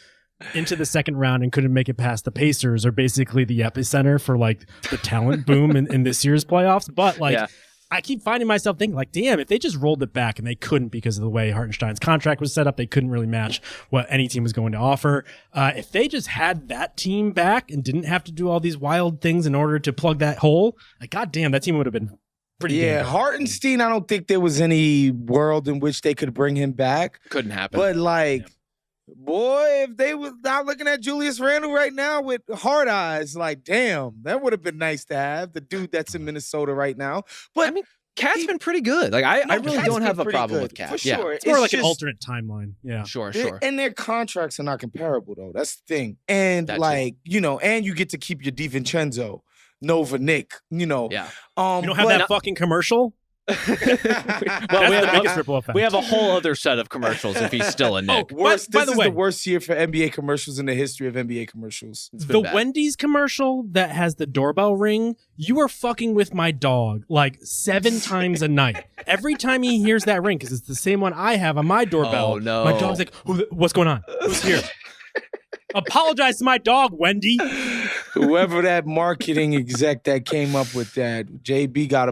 into the second round and couldn't make it past the Pacers, are basically the epicenter for like the talent boom in this year's playoffs. But like, yeah. I keep finding myself thinking like, damn, if they just rolled it back, and they couldn't because of the way Hartenstein's contract was set up, they couldn't really match what any team was going to offer. If they just had that team back and didn't have to do all these wild things in order to plug that hole, like, goddamn, that team would have been pretty Yeah, good. Hartenstein, I don't think there was any world in which they could bring him back. Couldn't happen. But like, boy, if they was not looking at Julius Randle right now with hard eyes, like, damn, that would have been nice to have, the dude that's in Minnesota right now. But I mean, Cat's been pretty good. Like, I really don't have a problem with Cat. For sure. It's more like an alternate timeline. Yeah. Sure. And their contracts are not comparable, though. That's the thing. And and you get to keep your DiVincenzo, Nova Nick, Yeah. You don't have that fucking commercial? We have a whole other set of commercials if he's still a Nick. This is the worst year for NBA commercials in the history of NBA commercials. The Wendy's commercial that has the doorbell ring, you are fucking with my dog like 7 times a night. Every time he hears that ring, because it's the same one I have on my doorbell, oh, no. my dog's like, what's going on? Who's here? Apologize to my dog, Wendy. Whoever that marketing exec that came up with that, JV got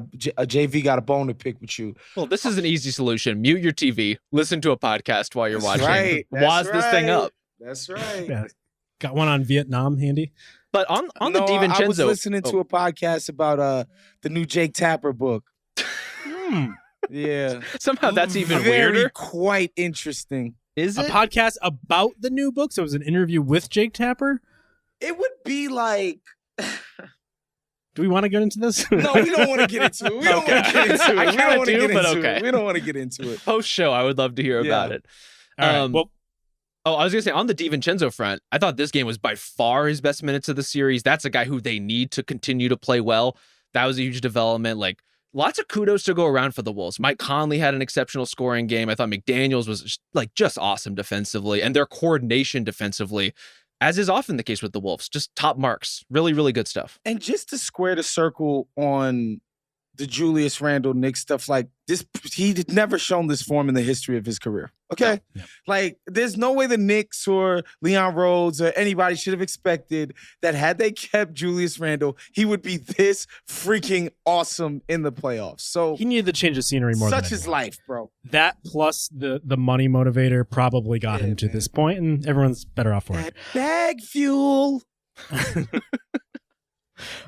a bone to pick with you. Well, this is an easy solution. Mute your TV. Listen to a podcast while you're watching. Right. Waz this thing up. That's right. Yeah. Got one on Vietnam handy. But on the DiVincenzo, I was listening to a podcast about the new Jake Tapper book. Yeah. Somehow that's even Very weirder. Quite interesting. Is it? A podcast about the new book? So it was an interview with Jake Tapper? It would be like Do we want to get into this? No, we don't want to get into it. We don't want to get into it. I We don't want to kinda get do, but into okay. it. We don't want to get into it. Post show, I would love to hear about it. All right. Well, Oh, I was going to say, on the DiVincenzo front, I thought this game was by far his best minutes of the series. That's a guy who they need to continue to play well. That was a huge development. Like, lots of kudos to go around for the Wolves. Mike Conley had an exceptional scoring game. I thought McDaniels was just awesome defensively, and their coordination defensively, as is often the case with the Wolves, just top marks. Really, really good stuff. And just to square the circle on the Julius Randle Knicks stuff, like this, he'd never shown this form in the history of his career. Okay? Yeah. Like, there's no way the Knicks or Leon Rhodes or anybody should have expected that had they kept Julius Randle, he would be this freaking awesome in the playoffs. So he needed to change the scenery more such than is anyone. life, bro. That plus the money motivator probably got him to this point, and everyone's better off for it. That bag fuel.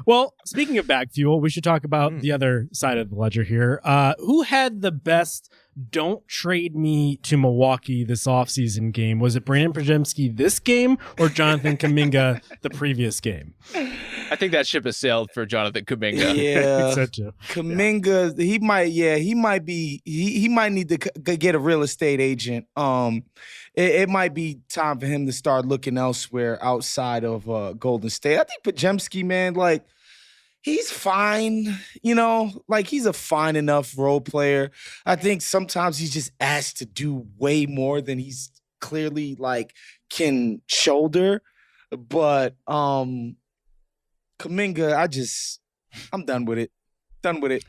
Well, speaking of bag fuel, we should talk about the other side of the ledger here. Who had the best don't trade me to Milwaukee this offseason game? Was it Brandon Podziemski this game or Jonathan Kuminga the previous game? I think that ship has sailed for Jonathan Kuminga. Yeah. So too. Kuminga, he might need to get a real estate agent. It might be time for him to start looking elsewhere outside of Golden State. I think Podziemski, man, like, he's fine, like he's a fine enough role player. I think sometimes he's just asked to do way more than he's clearly like can shoulder. But Kuminga, I'm done with it. Done with it.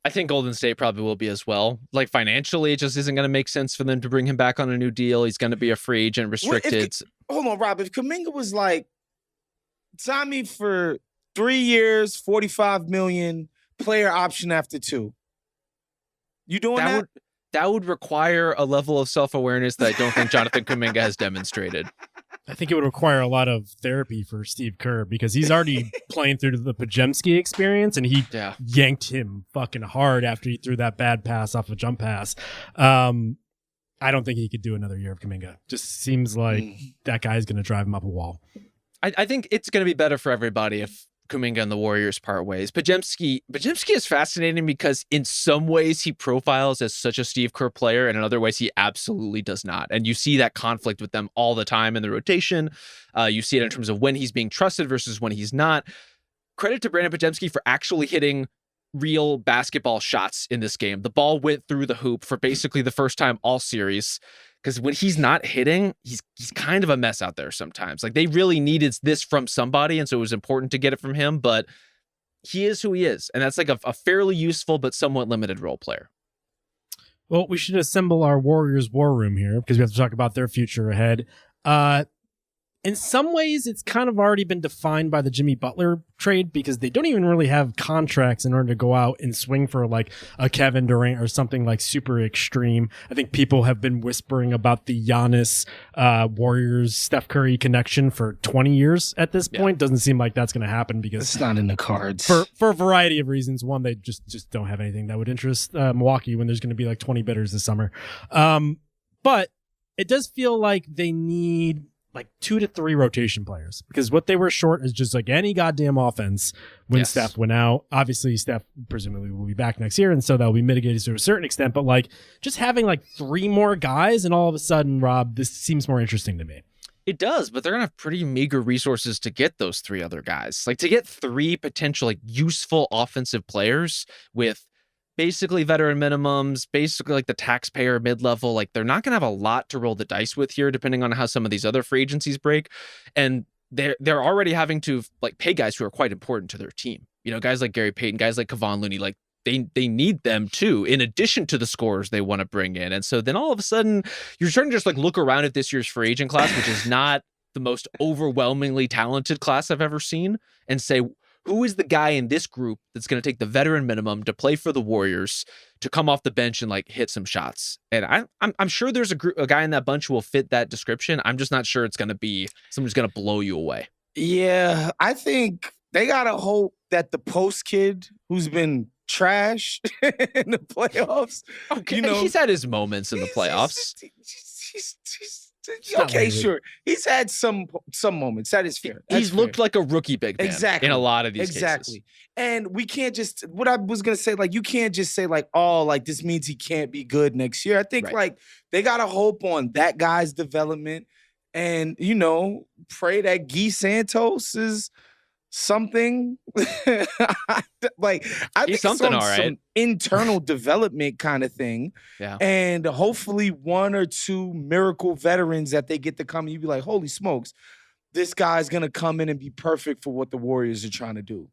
I think Golden State probably will be as well. Like, financially, it just isn't going to make sense for them to bring him back on a new deal. He's going to be a free agent, restricted. Hold on, Rob. If Kuminga was like, sign me for 3 years, $45 million, player option after 2. You doing that? That would require a level of self-awareness that I don't think Jonathan Kuminga has demonstrated. I think it would require a lot of therapy for Steve Kerr because he's already playing through the Podziemski experience, and he yanked him fucking hard after he threw that bad pass off a jump pass. I don't think he could do another year of Kuminga. Just seems like that guy's going to drive him up a wall. I think it's going to be better for everybody if Kuminga and the Warriors part ways. Podziemski is fascinating because in some ways he profiles as such a Steve Kerr player, and in other ways he absolutely does not. And you see that conflict with them all the time in the rotation. You see it in terms of when he's being trusted versus when he's not. Credit to Brandon Podziemski for actually hitting real basketball shots in this game. The ball went through the hoop for basically the first time all series. Because when he's not hitting, he's kind of a mess out there sometimes. Like, they really needed this from somebody, and so it was important to get it from him, but he is who he is. And that's like a fairly useful but somewhat limited role player. Well, we should assemble our Warriors war room here because we have to talk about their future ahead. In some ways, it's kind of already been defined by the Jimmy Butler trade because they don't even really have contracts in order to go out and swing for like a Kevin Durant or something like super extreme. I think people have been whispering about the Giannis Warriors Steph Curry connection for 20 years at this point. Doesn't seem like that's going to happen because it's not in the cards for a variety of reasons. One, they just don't have anything that would interest Milwaukee when there's going to be like 20 bidders this summer. But it does feel like they need like 2 to 3 rotation players because what they were short is just like any goddamn offense when Steph went out. Obviously, Steph presumably will be back next year, and so that'll be mitigated to a certain extent. But like just having like 3 more guys, and all of a sudden, Rob, this seems more interesting to me. It does, but they're going to have pretty meager resources to get those 3 other guys. Like, to get 3 potential like useful offensive players with basically veteran minimums, basically like the taxpayer mid-level, like they're not going to have a lot to roll the dice with here, depending on how some of these other free agencies break. And they're already having to like pay guys who are quite important to their team. Guys like Gary Payton, guys like Kevon Looney, like they need them too, in addition to the scorers they want to bring in. And so then all of a sudden you're starting to just like look around at this year's free agent class, which is not the most overwhelmingly talented class I've ever seen, and say, who is the guy in this group that's going to take the veteran minimum to play for the Warriors, to come off the bench and like hit some shots? And I'm sure there's a guy in that bunch who will fit that description. I'm just not sure it's going to be someone who's going to blow you away. Yeah, I think they got to hope that the post kid who's been trash in the playoffs. Okay, he's had his moments in the playoffs. Okay, sure. He's had some moments. That is fair. He's looked like a rookie big man in a lot of these cases. And we can't just, what I was going to say, like, you can't just say, like, oh, like, this means he can't be good next year. I think, like, they got to hope on that guy's development and, pray that Guy Santos is something. Like, I think something it's all right. some internal development kind of thing. Yeah. And hopefully one or two miracle veterans that they get to come and you be like, holy smokes, this guy's going to come in and be perfect for what the Warriors are trying to do.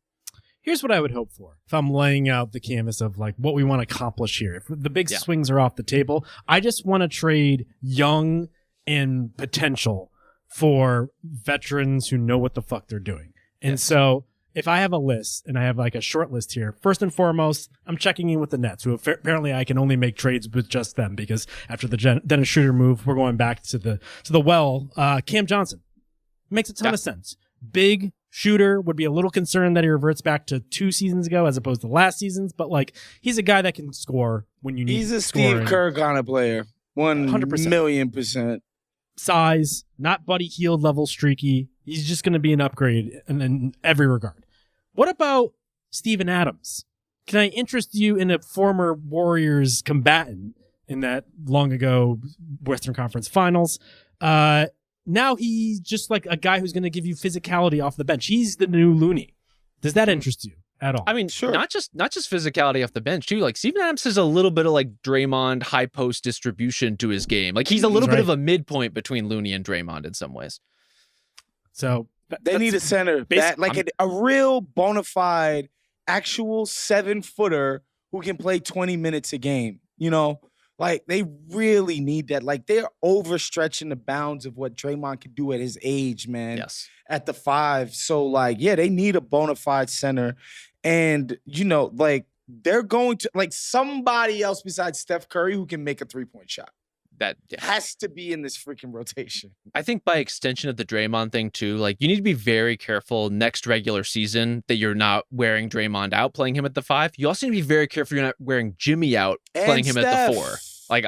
Here's what I would hope for if I'm laying out the canvas of like what we want to accomplish here. If the big swings are off the table, I just want to trade young and potential for veterans who know what the fuck they're doing. And so if I have a list and I have like a short list here, first and foremost, I'm checking in with the Nets, who apparently I can only make trades with just them because after the Dennis Schroeder move, we're going back to the well. Cam Johnson makes a ton of sense. Big shooter, would be a little concerned that he reverts back to 2 seasons ago as opposed to last season's, but like he's a guy that can score when you need. He's a scoring. Steve Kerr kind of player, 1,000,000%. Size, not Buddy Hield level streaky. He's just going to be an upgrade in every regard. What about Steven Adams? Can I interest you in a former Warriors combatant in that long ago Western Conference Finals? Now he's just like a guy who's going to give you physicality off the bench. He's the new Looney. Does that interest you at all? I mean, sure. Not just physicality off the bench too. Like Steven Adams has a little bit of like Draymond high post distribution to his game. Like he's a little bit of a midpoint between Looney and Draymond in some ways. So they need a center, a real bona fide, actual 7-footer who can play 20 minutes a game. Like they really need that. Like they're overstretching the bounds of what Draymond can do at his age, man. Yes. At the 5. So like, yeah, they need a bona fide center. And, like they're going to like somebody else besides Steph Curry who can make a 3-point shot. That has to be in this freaking rotation. I think by extension of the Draymond thing too, like you need to be very careful next regular season that you're not wearing Draymond out, playing him at the 5. You also need to be very careful you're not wearing Jimmy out, playing him at the 4. Like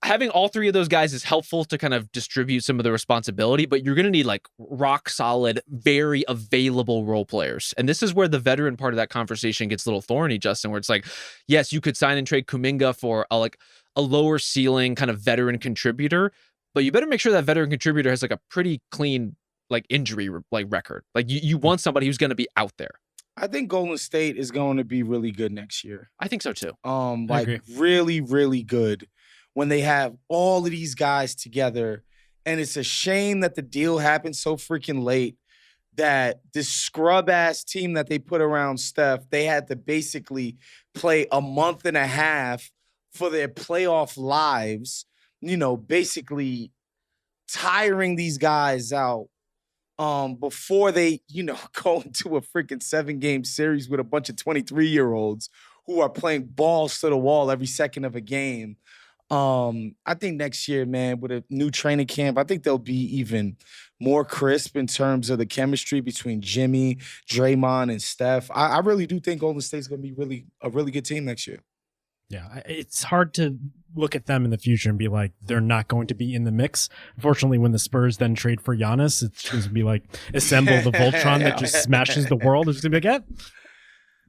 having all 3 of those guys is helpful to kind of distribute some of the responsibility, but you're going to need like rock solid, very available role players. And this is where the veteran part of that conversation gets a little thorny, Justin, where it's like, yes, you could sign and trade Kuminga for a lower ceiling kind of veteran contributor, but you better make sure that veteran contributor has like a pretty clean like injury like record. Like you want somebody who's going to be out there. I think Golden State is going to be really good next year. I think so too. Really, really good when they have all of these guys together. And it's a shame that the deal happened so freaking late that this scrub ass team that they put around Steph, they had to basically play a month and a half for their playoff lives, basically tiring these guys out before they, go into a freaking 7-game series with a bunch of 23-year-olds who are playing balls to the wall every second of a game. I think next year, man, with a new training camp, I think they'll be even more crisp in terms of the chemistry between Jimmy, Draymond, and Steph. I really do think Golden State's going to be a really good team next year. Yeah, it's hard to look at them in the future and be like, they're not going to be in the mix. Unfortunately, when the Spurs then trade for Giannis, it's going to be like assemble the Voltron that just smashes the world. It's going to be like,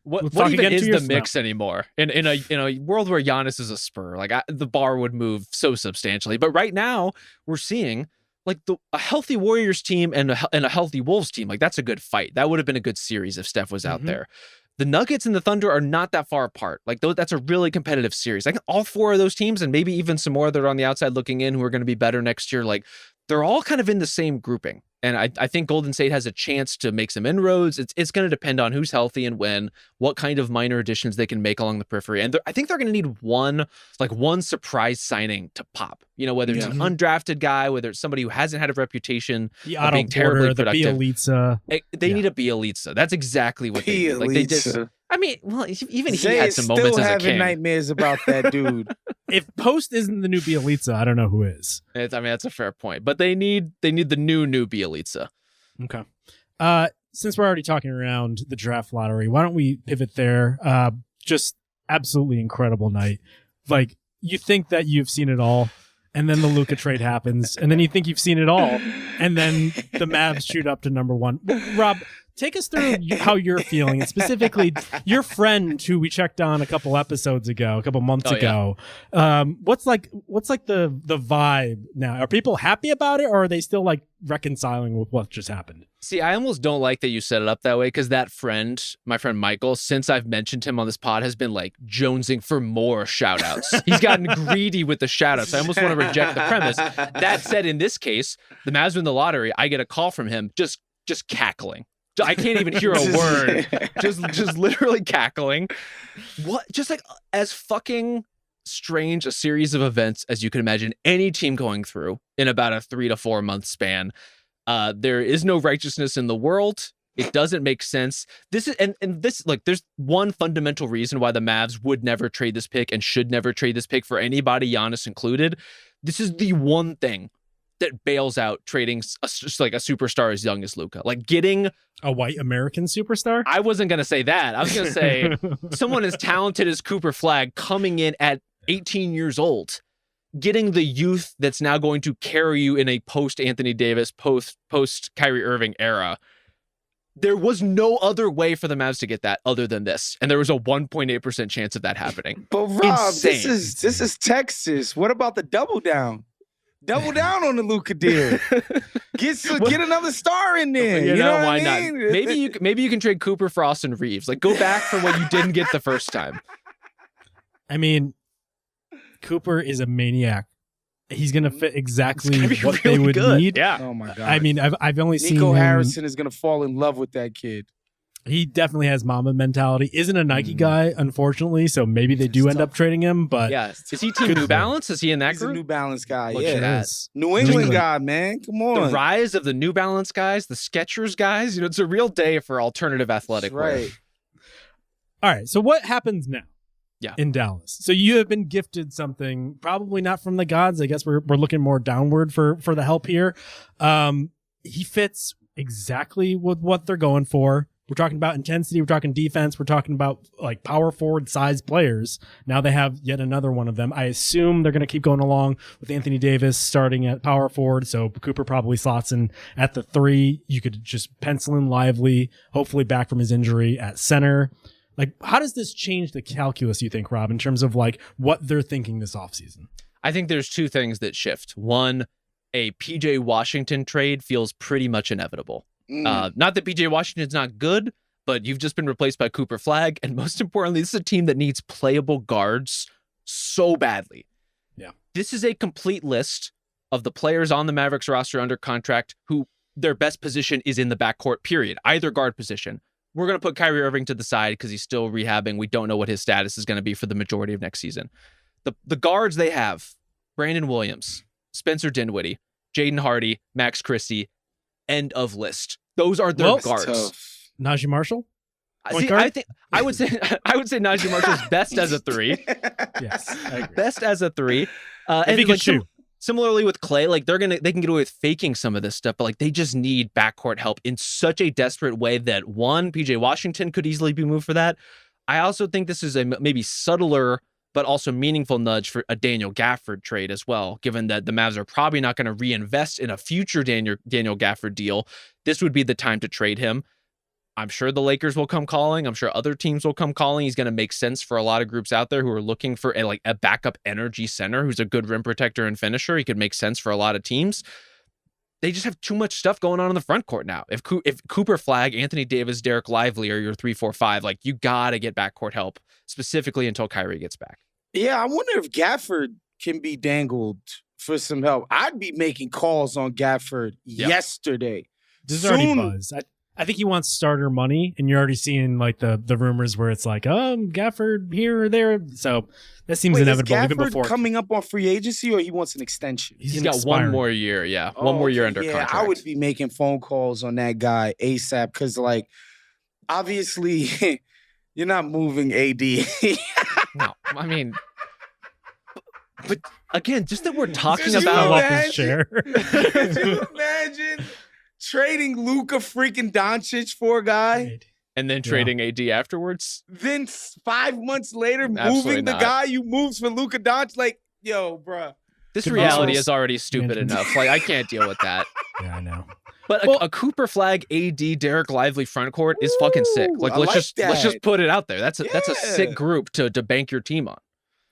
what even is the mix anymore? In a world where Giannis is a Spur, like the bar would move so substantially. But right now, we're seeing like a healthy Warriors team and a healthy Wolves team. Like that's a good fight. That would have been a good series if Steph was out there. The Nuggets and the Thunder are not that far apart. Like that's a really competitive series. Like all 4 of those teams, and maybe even some more that are on the outside looking in who are going to be better next year. Like they're all kind of in the same grouping. And I think Golden State has a chance to make some inroads. It's going to depend on who's healthy and when, what kind of minor additions they can make along the periphery. And I think they're going to need one surprise signing to pop. Whether it's an undrafted guy, whether it's somebody who hasn't had a reputation of being terribly productive. They need a Bielitsa. That's exactly what they need. Like they just. I mean, well, even he had some moments as a king. Still having nightmares about that dude. If Post isn't the new Bielitsa, I don't know who is. That's a fair point. But they need the new Bielitsa. Okay. Since we're already talking around the draft lottery, why don't we pivot there? Just absolutely incredible night. Like you think that you've seen it all, and then the Luka trade happens, and then you think you've seen it all, and then the Mavs shoot up to number one. Rob, take us through how you're feeling, and specifically your friend who we checked on a couple months ago. What's like the vibe now? Are people happy about it, or are they still like reconciling with what just happened? See, I almost don't like that you set it up that way, because that friend, my friend Michael, since I've mentioned him on this pod, has been like jonesing for more shout outs. He's gotten greedy with the shout outs. I almost want to reject the premise. That said, in this case, the Mavs win the lottery. I get a call from him just cackling. I can't even hear a word. Just literally cackling. What? Just like as fucking strange a series of events as you can imagine any team going through in about a 3 to 4 month span. There is no righteousness in the world. It doesn't make sense. This is and this like there's one fundamental reason why the Mavs would never trade this pick and should never trade this pick for anybody, Giannis included. This is the one thing that bails out trading just like a superstar as young as Luka. Like getting a white American superstar? I wasn't going to say that. I was going to say someone as talented as Cooper Flagg coming in at 18 years old, getting the youth that's now going to carry you in a post-Anthony Davis, post-Kyrie Irving era. There was no other way for the Mavs to get that other than this. And there was a 1.8% chance of that happening. But Rob, Insane. this is Texas. What about the double down? Double down on the Luka deal. Get another star in there. You know why not? Maybe you can trade Cooper for Austin Reeves. Like go back for what you didn't get the first time. I mean, Cooper is a maniac. He's gonna fit exactly what really they would good. need. Yeah. Oh my god. I mean, I've only seen Nico Harrison is gonna fall in love with that kid. He definitely has Mamba mentality. Isn't a Nike guy, unfortunately, so maybe they do end up trading him. But yeah, is he Team New Balance? Is he in that He's group? a New Balance guy. Look yeah, at that. New England guy, man. Come on. The rise of the New Balance guys, the Skechers guys. You know, it's a real day for alternative athletic wear. Right. All right. So what happens now? Yeah. In Dallas. So you have been gifted something, probably not from the gods. I guess we're looking more downward for the help here. He fits exactly with what they're going for. We're talking about intensity. We're talking defense. We're talking about like power forward size players. Now they have yet another one of them. I assume they're going to keep going along with Anthony Davis starting at power forward. So Cooper probably slots in at the 3. You could just pencil in Lively, hopefully back from his injury at center. Like, how does this change the calculus, you think, Rob, in terms of like what they're thinking this offseason? I think there's two things that shift. One, a PJ Washington trade feels pretty much inevitable. Not that PJ Washington's not good, but you've just been replaced by Cooper Flagg. And most importantly, this is a team that needs playable guards so badly. Yeah. This is a complete list of the players on the Mavericks roster under contract who their best position is in the backcourt, period. Either guard position. We're going to put Kyrie Irving to the side because he's still rehabbing. We don't know what his status is going to be for the majority of next season. The guards they have, Brandon Williams, Spencer Dinwiddie, Jaden Hardy, Max Christie, end of list. Those are their guards. Tough. Najee Marshall? See, I would say Najee Marshall's best as a 3. Yes, I agree. Best as a 3. If he can shoot. Similarly with Clay, like they can get away with faking some of this stuff, but like they just need backcourt help in such a desperate way that one, PJ Washington could easily be moved for that. I also think this is a maybe subtler but also meaningful nudge for a Daniel Gafford trade as well, given that the Mavs are probably not going to reinvest in a future Daniel Gafford deal. This would be the time to trade him. I'm sure the Lakers will come calling. I'm sure other teams will come calling. He's going to make sense for a lot of groups out there who are looking for a backup energy center who's a good rim protector and finisher. He could make sense for a lot of teams. They just have too much stuff going on in the front court now. If Cooper Flagg, Anthony Davis, Derek Lively are your 3, 4, 5, like you got to get backcourt help specifically until Kyrie gets back. Yeah, I wonder if Gafford can be dangled for some help. I'd be making calls on Gafford yesterday. This is already buzz. I think he wants starter money, and you're already seeing like the rumors where it's like, Gafford here or there. So that seems inevitable. Is even Gafford before coming up on free agency, or he wants an extension? He's got one more year, one more year under contract. I would be making phone calls on that guy ASAP because, like, obviously, you're not moving AD. No, I mean, but again, just that we're talking Could you about his chair. Could you imagine trading Luka freaking Doncic for a guy? and then trading AD afterwards. Then 5 months later, Absolutely moving the not. guy you moved for Luka Doncic. Like, yo, bruh. This Could reality also is already stupid mention- enough. Like, I can't deal with that. Yeah, I know. But Well- a Cooper Flag, AD, Derek Lively front court is fucking sick. Like, I let's like just that. put it out there. That's a Yeah. sick group to bank your team on.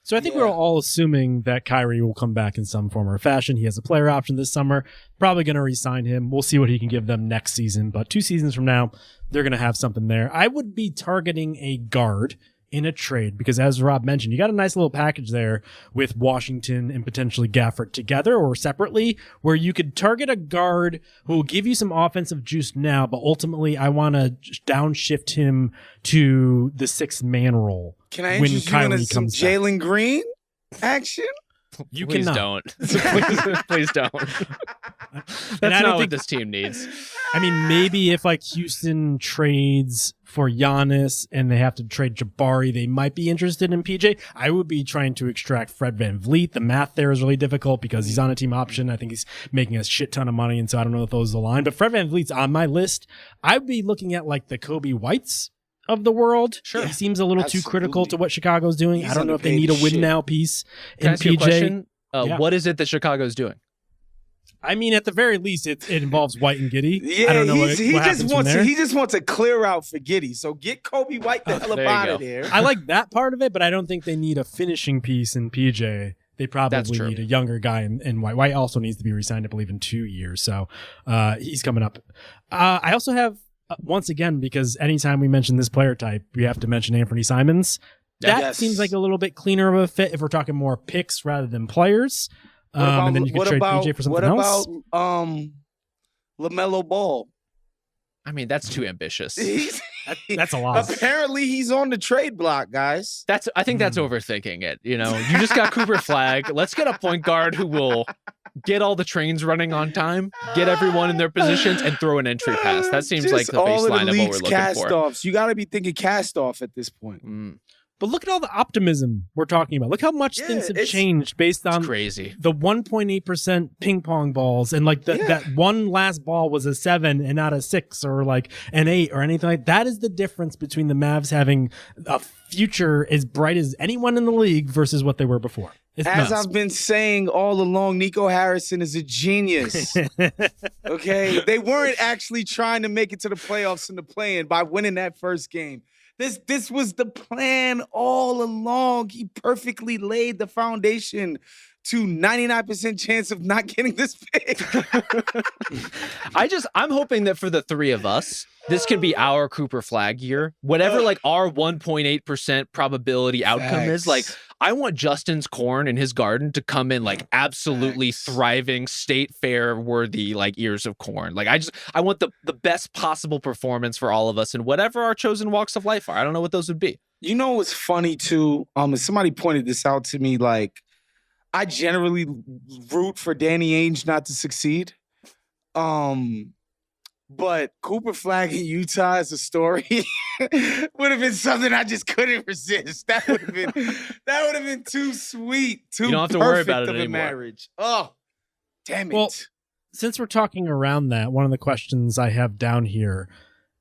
So I think Yeah. we're all assuming that Kyrie will come back in some form or fashion. He has a player option this summer. Probably going to re-sign him. We'll see what he can give them next season. But 2 seasons from now, they're going to have something there. I would be targeting a guard in a trade because, as Rob mentioned, you got a nice little package there with Washington and potentially Gafford together or separately, where you could target a guard who will give you some offensive juice now, but ultimately I want to downshift him to the 6-man role. Can I when interest you Kyrie in some comes back. Jalen Green action? You Please cannot. don't. Please don't. And That's I not don't what think this team needs. I mean, maybe if like Houston trades for Giannis and they have to trade Jabari, they might be interested in PJ. I would be trying to extract Fred VanVleet. The math there is really difficult because he's on a team option. I think he's making a shit ton of money, and so I don't know if those align. But Fred VanVleet's on my list. I'd be looking at like the Kobe Whites of the world. Sure. He seems a little too critical Absolutely. to what Chicago's doing. He's I don't know if they underpaid need a as win shit. now piece Can I in ask you a PJ. question? Yeah. What is it that Chicago's doing? I mean, at the very least, it involves White and Giddy. Yeah, I don't know he what happens just from wants there. he just wants a clear out for Giddy. So get Kobe White the hell up there you out of go. there. I like that part of it, but I don't think they need a finishing piece in PJ. They That's probably true. need a younger guy in White. White also needs to be re-signed, I believe, in 2 years. So he's coming up. I also have, once again, because anytime we mention this player type, we have to mention Anthony Simons. That Yes. seems like a little bit cleaner of a fit if we're talking more picks rather than players. And then you can trade PJ for something else. LaMelo Ball? I mean, that's too ambitious. He's, That's a lot. apparently he's on the trade block, guys. I think that's overthinking it. You know, you just got Cooper Flag. Let's get a point guard who will get all the trains running on time, get everyone in their positions, and throw an entry pass. That seems Just like the all baseline the of what we're league's looking cast for. offs. You got to be thinking cast off at this point. But look at all the optimism we're talking about. Look how much Yeah, things have it's- changed based on It's crazy. the 1.8% ping pong balls, and like that one last ball was a 7 and not a 6 or like an 8 or anything like that. Is the difference between the Mavs having a future as bright as anyone in the league versus what they were before. It's As nuts. I've been saying all along, Nico Harrison is a genius. Okay, they weren't actually trying to make it to the playoffs in the play-in by winning that first game. This was the plan all along. He perfectly laid the foundation to 99% chance of not getting this pick. I'm hoping that for the three of us, this can be our Cooper Flag year. Whatever like our 1.8% probability outcome is, like I want Justin's corn in his garden to come in like absolutely thriving, state fair worthy like ears of corn. Like I want the best possible performance for all of us in whatever our chosen walks of life are. I don't know what those would be. You know what's funny too? Somebody pointed this out to me. Like, I generally root for Danny Ainge not to succeed. But Cooper Flag in Utah as a story would have been something I just couldn't resist. That would have been too sweet, too You don't have to worry perfect about it of a anymore. marriage. Oh, damn it. Well, since we're talking around that, one of the questions I have down here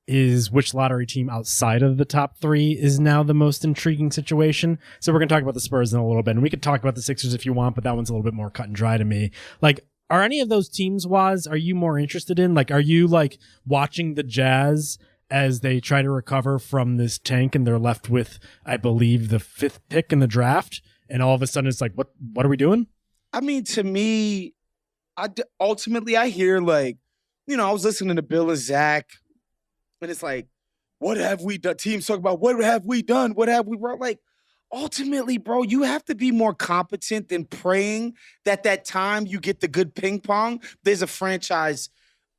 is which lottery team outside of the top 3 is now the most intriguing situation. So we're going to talk about the Spurs in a little bit, and we could talk about the Sixers if you want, but that one's a little bit more cut and dry to me. Like, are any of those teams, Waz, are you more interested in? Like, are you like watching the Jazz as they try to recover from this tank and they're left with, I believe, the 5th pick in the draft, and all of a sudden it's like, what are we doing? I mean, to me, ultimately I hear like, I was listening to Bill and Zach, and it's like, what have we done? Teams talk about, what have we done? What have we brought? Like, ultimately, bro, you have to be more competent than praying that time you get the good ping pong. There's a franchise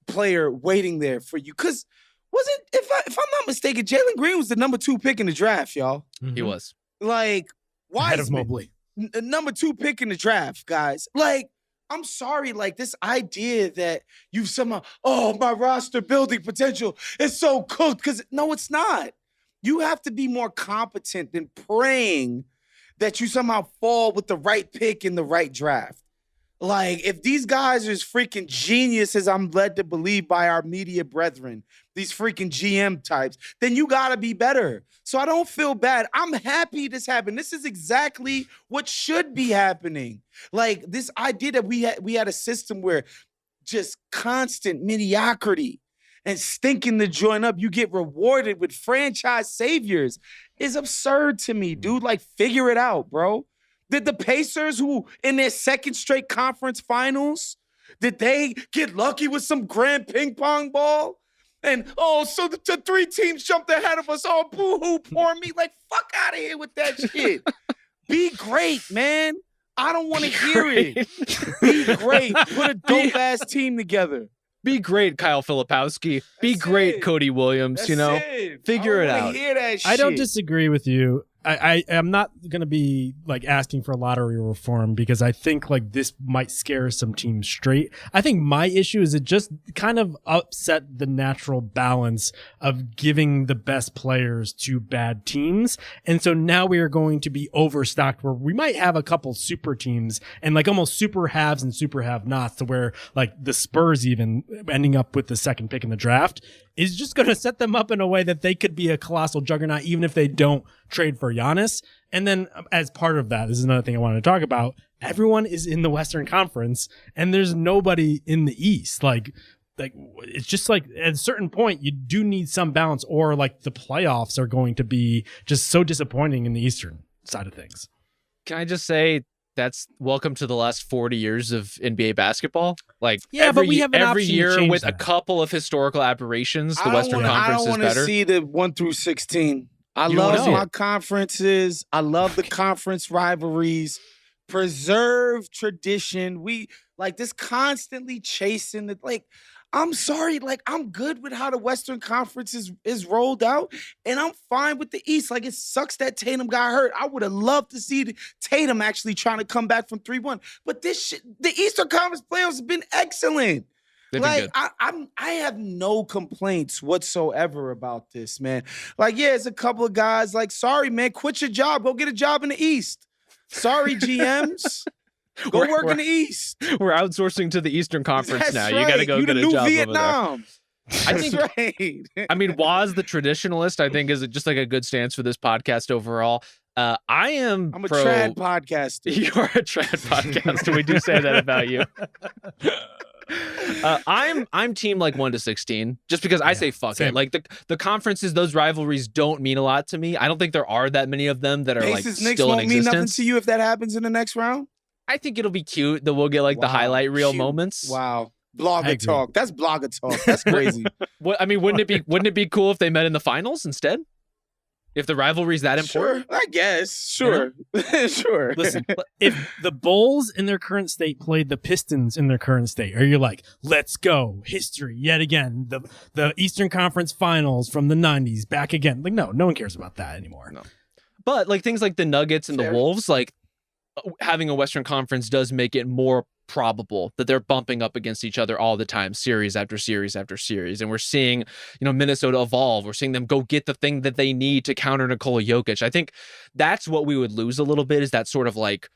player waiting there for you. Because if I'm not mistaken, Jalen Green was the number 2 pick in the draft, y'all. He was. Like, Ahead of Wiseman, Mobley. number 2 pick in the draft, guys. Like, I'm sorry, like this idea that you've somehow, my roster building potential is so cooked. Because no, it's not. You have to be more competent than praying that you somehow fall with the right pick in the right draft. Like, if these guys are as freaking genius as I'm led to believe by our media brethren, these freaking GM types, then you got to be better. So I don't feel bad. I'm happy this happened. This is exactly what should be happening. Like, this idea that we had a system where just constant mediocrity and stinking the joint up, you get rewarded with franchise saviors, is absurd to me, dude. Like, figure it out, bro. Did the Pacers, who in their second straight conference finals, did they get lucky with some grand ping pong ball? And, so the three teams jumped ahead of us. Oh, boo-hoo, poor me. Like, fuck out of here with that shit. Be great, man. I don't want to hear it. Be great. Put a dope-ass team together. Be great, Kyle Filipowski. Be great, Cody Williams. Figure it out. Hear that shit. I don't disagree with you. I am not going to be like asking for lottery reform because I think like this might scare some teams straight. I think my issue is it just kind of upset the natural balance of giving the best players to bad teams. And so now we are going to be overstocked where we might have a couple super teams and like almost super haves and super have nots to where like the Spurs even ending up with the second pick in the draft is just going to set them up in a way that they could be a colossal juggernaut, even if they don't trade for Giannis. And then as part of that, this is another thing I wanted to talk about. Everyone is in the Western Conference and there's nobody in the East. Like it's just like at a certain point, you do need some balance or like the playoffs are going to be just so disappointing in the Eastern side of things. Can I just say, that's welcome to the last 40 years of NBA basketball. Like, but we have an every option to year change with that. a couple of historical aberrations, the Western Conference is better. I don't want to see the 1 through 16. I You love wanna my see conferences. I love the conference rivalries. Preserve tradition. We like this constantly chasing the like. I'm sorry, like I'm good with how the Western Conference is rolled out, and I'm fine with the East. Like it sucks that Tatum got hurt. I would have loved to see Tatum actually trying to come back from 3-1. But this shit, the Eastern Conference playoffs have been excellent. They've Like been good. I have no complaints whatsoever about this, man. Like, yeah, it's a couple of guys like, sorry, man, quit your job. Go get a job in the East. Sorry, GMs. Go work in the East. We're outsourcing to the Eastern Conference That's now. right. You got to go get a new job Vietnam. over there. I think. Right. I mean, Waz the traditionalist, I think, is just like a good stance for this podcast overall. I'm a trad podcaster. You're a trad podcaster. We do say that about you. I'm team like 1 to 16, just because I say fuck same. it. Like the conferences, those rivalries don't mean a lot to me. I don't think there are that many of them that are Pacers, like Knicks still in won't mean nothing existence. to you if that happens in the next round. I think it'll be cute that we'll get like the Wow, highlight reel cute. moments. Wow. I Blogger agree. talk. That's blogger talk. That's crazy. What I mean, wouldn't it be cool if they met in the finals instead? If the rivalry's that important? Sure, I guess. Sure. Sure. Listen, if the Bulls in their current state played the Pistons in their current state, are you like, let's go, history yet again, the Eastern Conference Finals from the 90s back again? Like, no one cares about that anymore. No. But like things like the Nuggets and the Fair. Wolves, like having a Western Conference does make it more probable that they're bumping up against each other all the time, series after series after series. And we're seeing, Minnesota evolve. We're seeing them go get the thing that they need to counter Nikola Jokic. I think that's what we would lose a little bit, is that sort of like,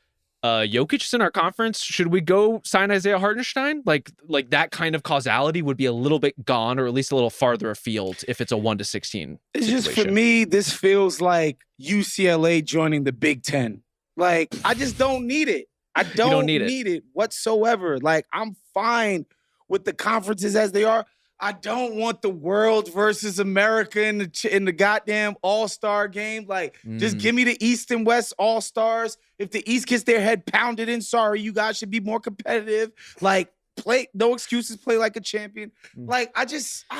Jokic's in our conference. Should we go sign Isaiah Hartenstein? Like that kind of causality would be a little bit gone, or at least a little farther afield if it's a 1 to 16 It's situation. just, for me, this feels like UCLA joining the Big Ten. Like, I just don't need it. I don't need it whatsoever. Like, I'm fine with the conferences as they are. I don't want the world versus America in the goddamn All-Star game. Like, just give me the East and West All-Stars. If the East gets their head pounded in, sorry, you guys should be more competitive. Like, play, no excuses, play like a champion. Like, I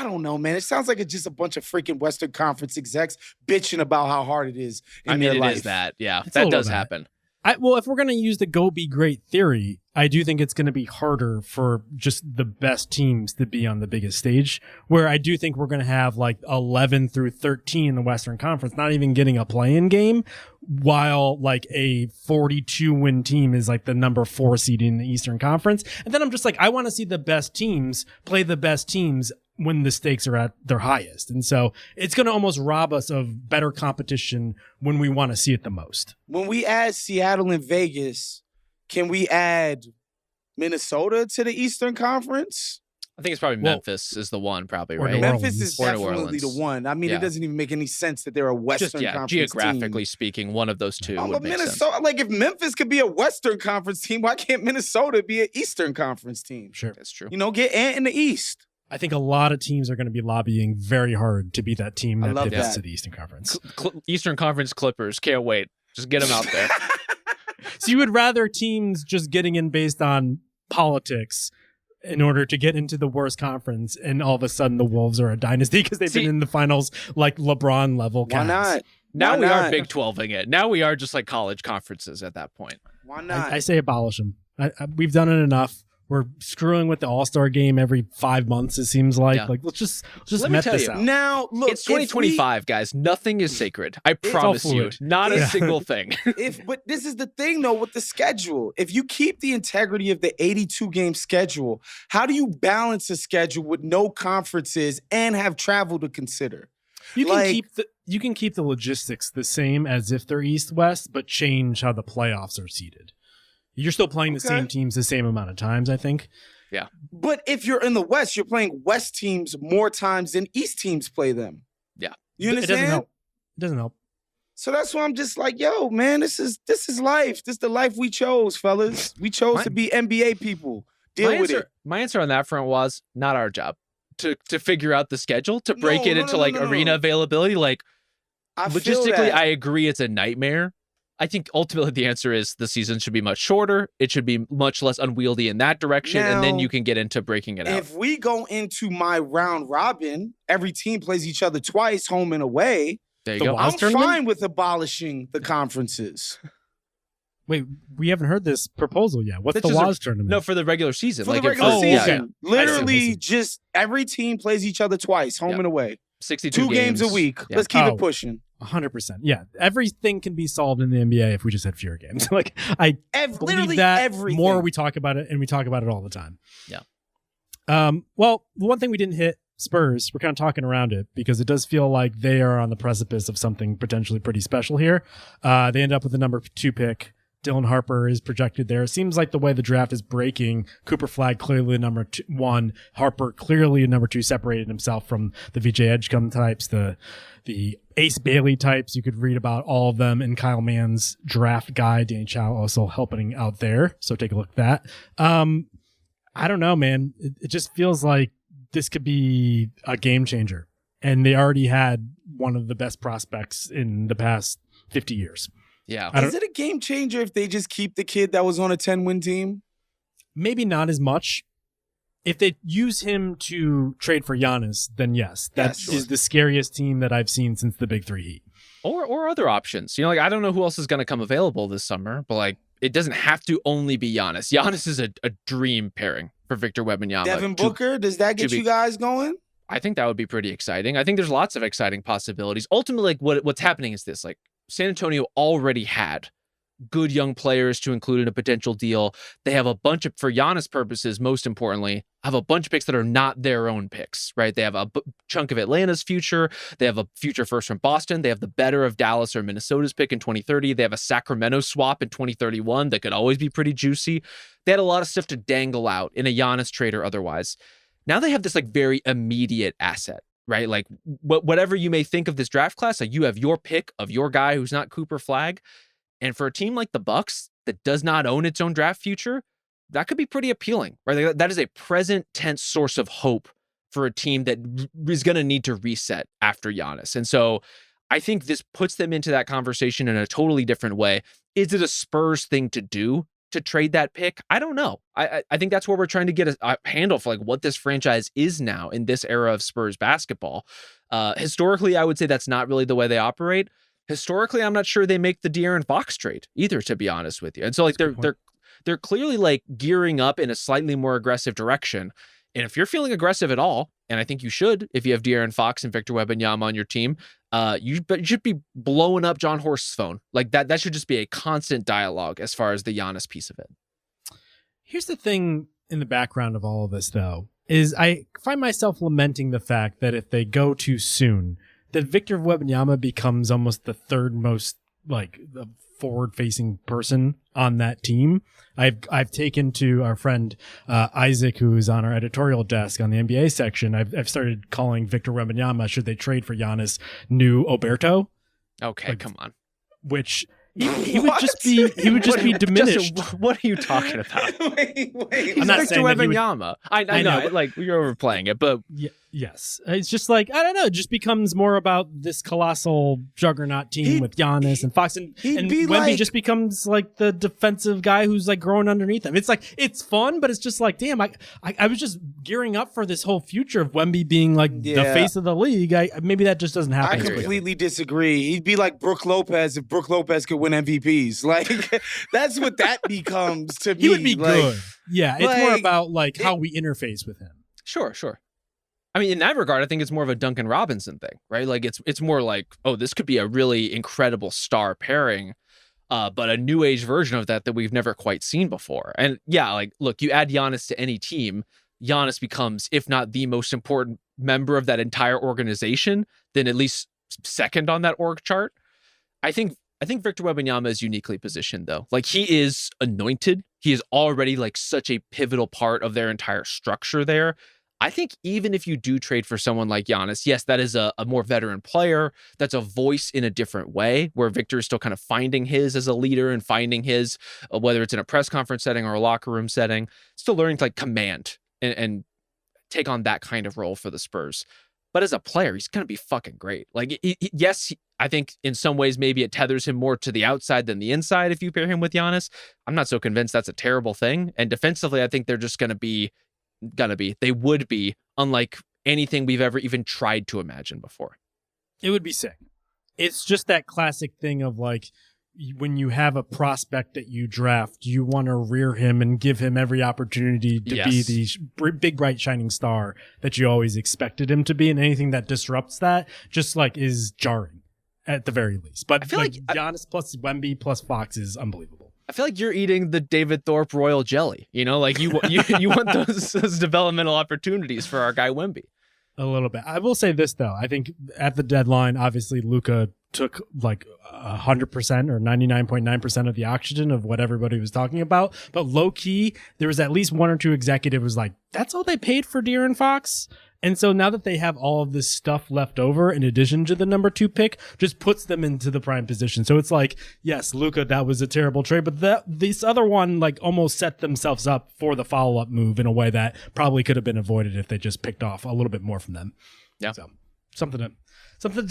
don't know, man. It sounds like it's just a bunch of freaking Western Conference execs bitching about how hard it is in their life. It is that. Yeah, It's a that little does bit. happen. Well, if we're going to use the go be great theory, I do think it's going to be harder for just the best teams to be on the biggest stage, where I do think we're going to have like 11 through 13 in the Western Conference, not even getting a play-in game, while like a 42 win team is like the number 4 seed in the Eastern Conference. And then I'm just like, I want to see the best teams play the best teams when the stakes are at their highest. And so it's going to almost rob us of better competition when we want to see it the most. When we add Seattle and Vegas, can we add Minnesota to the Eastern Conference. I think it's probably Memphis is the one, probably, or right? New Memphis Orleans. is Or New definitely the Orleans. one. I mean, Yeah. it doesn't even make any sense that they're a Western Just Conference geographically team. speaking, one of those two But would make sense. Minnesota, like if Memphis could be a Western Conference team, why can't Minnesota be an Eastern Conference team? Sure. That's true. You know, get Ant in the East. I think a lot of teams are going to be lobbying very hard to be that team I that love pivots that. to the Eastern Conference. Eastern Conference Clippers, can't wait. Just get them out there. So you would rather teams just getting in based on politics in order to get into the worst conference, and all of a sudden the Wolves are a dynasty because they've been in the finals like LeBron level. Why not? Now Why we are not? Big 12ing it. Now we are just like college conferences at that point. Why not? I say abolish them. We've done it enough. We're screwing with the All-Star game every 5 months. It seems like Yeah. like let's just Let me met tell this you, out. Now, look, It's 2025, guys. Nothing is sacred. I promise all you. fluid. Not a Yeah. single thing. But this is the thing though with the schedule. If you keep the integrity of the 82 game schedule, how do you balance a schedule with no conferences and have travel to consider? You can like- keep the logistics the same as if they're East-West, but change how the playoffs are seeded. You're still playing the Okay. same teams the same amount of times, I think. But if you're in the West, you're playing West teams more times than East teams play them. Yeah. You It understand? doesn't help. It doesn't help. So that's why I'm just like, yo, man, this is life. This is the life we chose, fellas. We chose to be NBA people. Deal with it. My answer on that front was not our job to figure out the schedule, to break No, it no, into no, like no, no, arena no. availability. Like I feel logistically, that. I agree it's a nightmare. I think ultimately the answer is the season should be much shorter. It should be much less unwieldy in that direction, and then Now, you can get into breaking it out. If we go into my round robin, every team plays each other twice, home and away. There you The go. Wild I'm tournament? fine with abolishing the conferences. Wait, we haven't heard this proposal yet. What's That's the just a- WAS tournament? No, for the regular season. For like the if- regular oh, season, okay. I see. literally just every team plays each other twice, home Yeah. and away. 62 Two games a week. Yeah. Let's keep Oh. it pushing. 100%. Yeah. Everything can be solved in the NBA if we just had fewer games. Like, I believe Literally that everything. more we talk about it, and we talk about it all the time. Yeah. Well, the one thing we didn't hit, Spurs, we're kind of talking around it because it does feel like they are on the precipice of something potentially pretty special here. They end up with the number 2 pick. Dylan Harper is projected there. It seems like the way the draft is breaking, Cooper Flag clearly number 1, Harper clearly number 2, separated himself from the VJ Edgecombe types, the Ace Bailey types. You could read about all of them in Kyle Mann's draft guide. Danny Chow also helping out there, so take a look at that. I don't know, man. It just feels like this could be a game changer, and they already had one of the best prospects in the past 50 years. Yeah. I don't- Is it a game changer if they just keep the kid that was on a 10-win team? Maybe not as much. If they use him to trade for Giannis, then yes, that Yes. is the scariest team that I've seen since the Big Three Heat. Or other options. You know, like I don't know who else is going to come available this summer, but like it doesn't have to only be Giannis. Giannis is a dream pairing for Victor Wembanyama. Devin to- Booker, does that get to be- you guys going? I think that would be pretty exciting. I think there's lots of exciting possibilities. Ultimately, like what's happening is this: like San Antonio already had good young players to include in a potential deal. They have a bunch of, for Giannis purposes, most importantly, have a bunch of picks that are not their own picks, right? They have a chunk of Atlanta's future. They have a future first from Boston. They have the better of Dallas or Minnesota's pick in 2030. They have a Sacramento swap in 2031 that could always be pretty juicy. They had a lot of stuff to dangle out in a Giannis trade or otherwise. Now they have this like very immediate asset, right? Like whatever you may think of this draft class, like you have your pick of your guy who's not Cooper Flag. And for a team like the Bucks that does not own its own draft future, that could be pretty appealing, right? That is a present tense source of hope for a team that is going to need to reset after Giannis. And so I think this puts them into that conversation in a totally different way. Is it a Spurs thing to do to trade that pick? I don't know. I think that's where we're trying to get a handle for like what this franchise is now in this era of Spurs basketball. Historically, I would say that's not really the way they operate. Historically, I'm not sure they make the De'Aaron Fox trade either, to be honest with you. And so like they're clearly like gearing up in a slightly more aggressive direction. And if you're feeling aggressive at all, and I think you should, if you have De'Aaron Fox and Victor Wembanyama on your team, you should be blowing up John Horst's phone. Like that should just be a constant dialogue as far as the Giannis piece of it. Here's the thing in the background of all of this, though, is I find myself lamenting the fact that if they go too soon, that Victor Wembanyama becomes almost the third most like the forward-facing person on that team. I've taken to our friend Isaac, who's on our editorial desk on the NBA section. I've started calling Victor Wembanyama, should they trade for Giannis, new Oberto. Okay, Like, come on. Which he would just be diminished. Justin, what are you talking about? wait. I'm not Victor saying that he would- Wembanyama. I know, like you're overplaying it, but Yes. It's just like, I don't know, it just becomes more about this colossal juggernaut team with Giannis and Fox, and be Wemby like- just becomes like the defensive guy who's like growing underneath him. It's like, it's fun, but it's just like, damn, I was just gearing up for this whole future of Wemby being like the face of the league. Maybe that just doesn't happen. I completely disagree. He'd be like Brook Lopez if Brook Lopez could win MVPs. Like, that's what that becomes to me. He would be like, good. Yeah, it's more like, about like how we interface with him. sure. I mean, in that regard, I think it's more of a Duncan Robinson thing, right? Like it's more like, oh, this could be a really incredible star pairing, but a new age version of that we've never quite seen before. And yeah, like, look, you add Giannis to any team, Giannis becomes, if not the most important member of that entire organization, then at least second on that org chart. I think Victor Wembanyama is uniquely positioned, though. Like, he is anointed. He is already like such a pivotal part of their entire structure there. I think even if you do trade for someone like Giannis, yes, that is a more veteran player. That's a voice in a different way, where Victor is still kind of finding his as a leader and finding his, whether it's in a press conference setting or a locker room setting, still learning to like command and take on that kind of role for the Spurs. But as a player, he's going to be fucking great. Like, yes, I think in some ways maybe it tethers him more to the outside than the inside if you pair him with Giannis. I'm not so convinced that's a terrible thing. And defensively, I think they're just they would be unlike anything we've ever even tried to imagine before. It would be sick. It's just that classic thing of like, when you have a prospect that you draft, you want to rear him and give him every opportunity to be the big, bright, shining star that you always expected him to be. And anything that disrupts that just like is jarring at the very least. But I feel like Giannis plus Wemby plus Fox is unbelievable. I feel like you're eating the David Thorpe royal jelly. You know, like you want those developmental opportunities for our guy Wemby. A little bit. I will say this though. I think at the deadline, obviously Luka took like 100% or 99.9% of the oxygen of what everybody was talking about. But low key, there was at least one or two executives like, that's all they paid for De'Aaron Fox. And so now that they have all of this stuff left over in addition to the number 2 pick, just puts them into the prime position. So it's like, yes, Luka, that was a terrible trade, but this other one like almost set themselves up for the follow-up move in a way that probably could have been avoided if they just picked off a little bit more from them. Yeah. So something to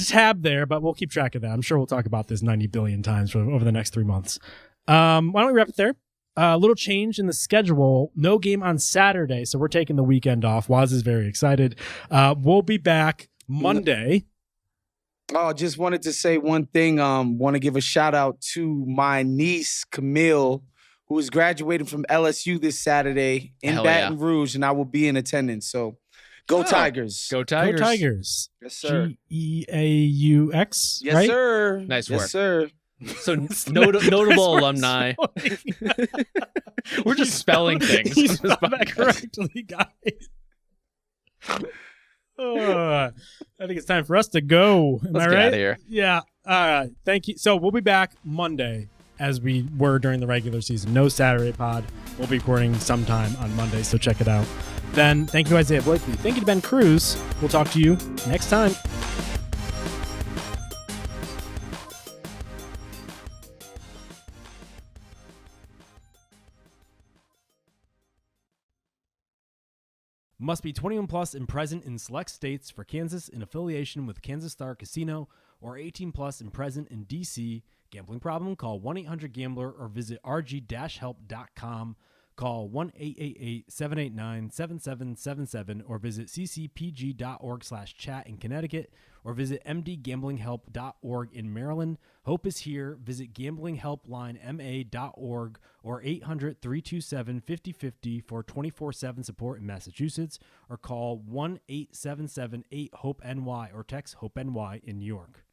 tab there, but we'll keep track of that. I'm sure we'll talk about this 90 billion times over the next 3 months. Why don't we wrap it there? A little change in the schedule. No game on Saturday, so we're taking the weekend off. Waz is very excited. We'll be back Monday. Oh, just wanted to say one thing. Want to give a shout out to my niece, Camille, who is graduating from LSU this Saturday in Baton Rouge, and I will be in attendance. So go Tigers. Go Tigers. Go Tigers. Yes, sir. GEAUX. Yes, right? sir. Nice work. Yes, sir. So notable alumni. We're just spelling things. You spelled that correctly, guys. I think it's time for us to go. Am Let's I get right? out of here. Yeah. All right. Thank you. So we'll be back Monday as we were during the regular season. No Saturday pod. We'll be recording sometime on Monday, so check it out. Then thank you, Isaiah Blakely. Thank you to Ben Cruz. We'll talk to you next time. Must be 21 plus and present in select states for Kansas in affiliation with Kansas Star Casino or 18 plus and present in D.C. Gambling problem? Call 1-800-GAMBLER or visit rg-help.com. Call 1-888-789-7777 or visit ccpg.org/chat in Connecticut or visit mdgamblinghelp.org in Maryland. Hope is here. Visit gamblinghelplinema.org or 800-327-5050 for 24/7 support in Massachusetts or call 1-877-8-HOPE-NY or text HOPE-NY in New York.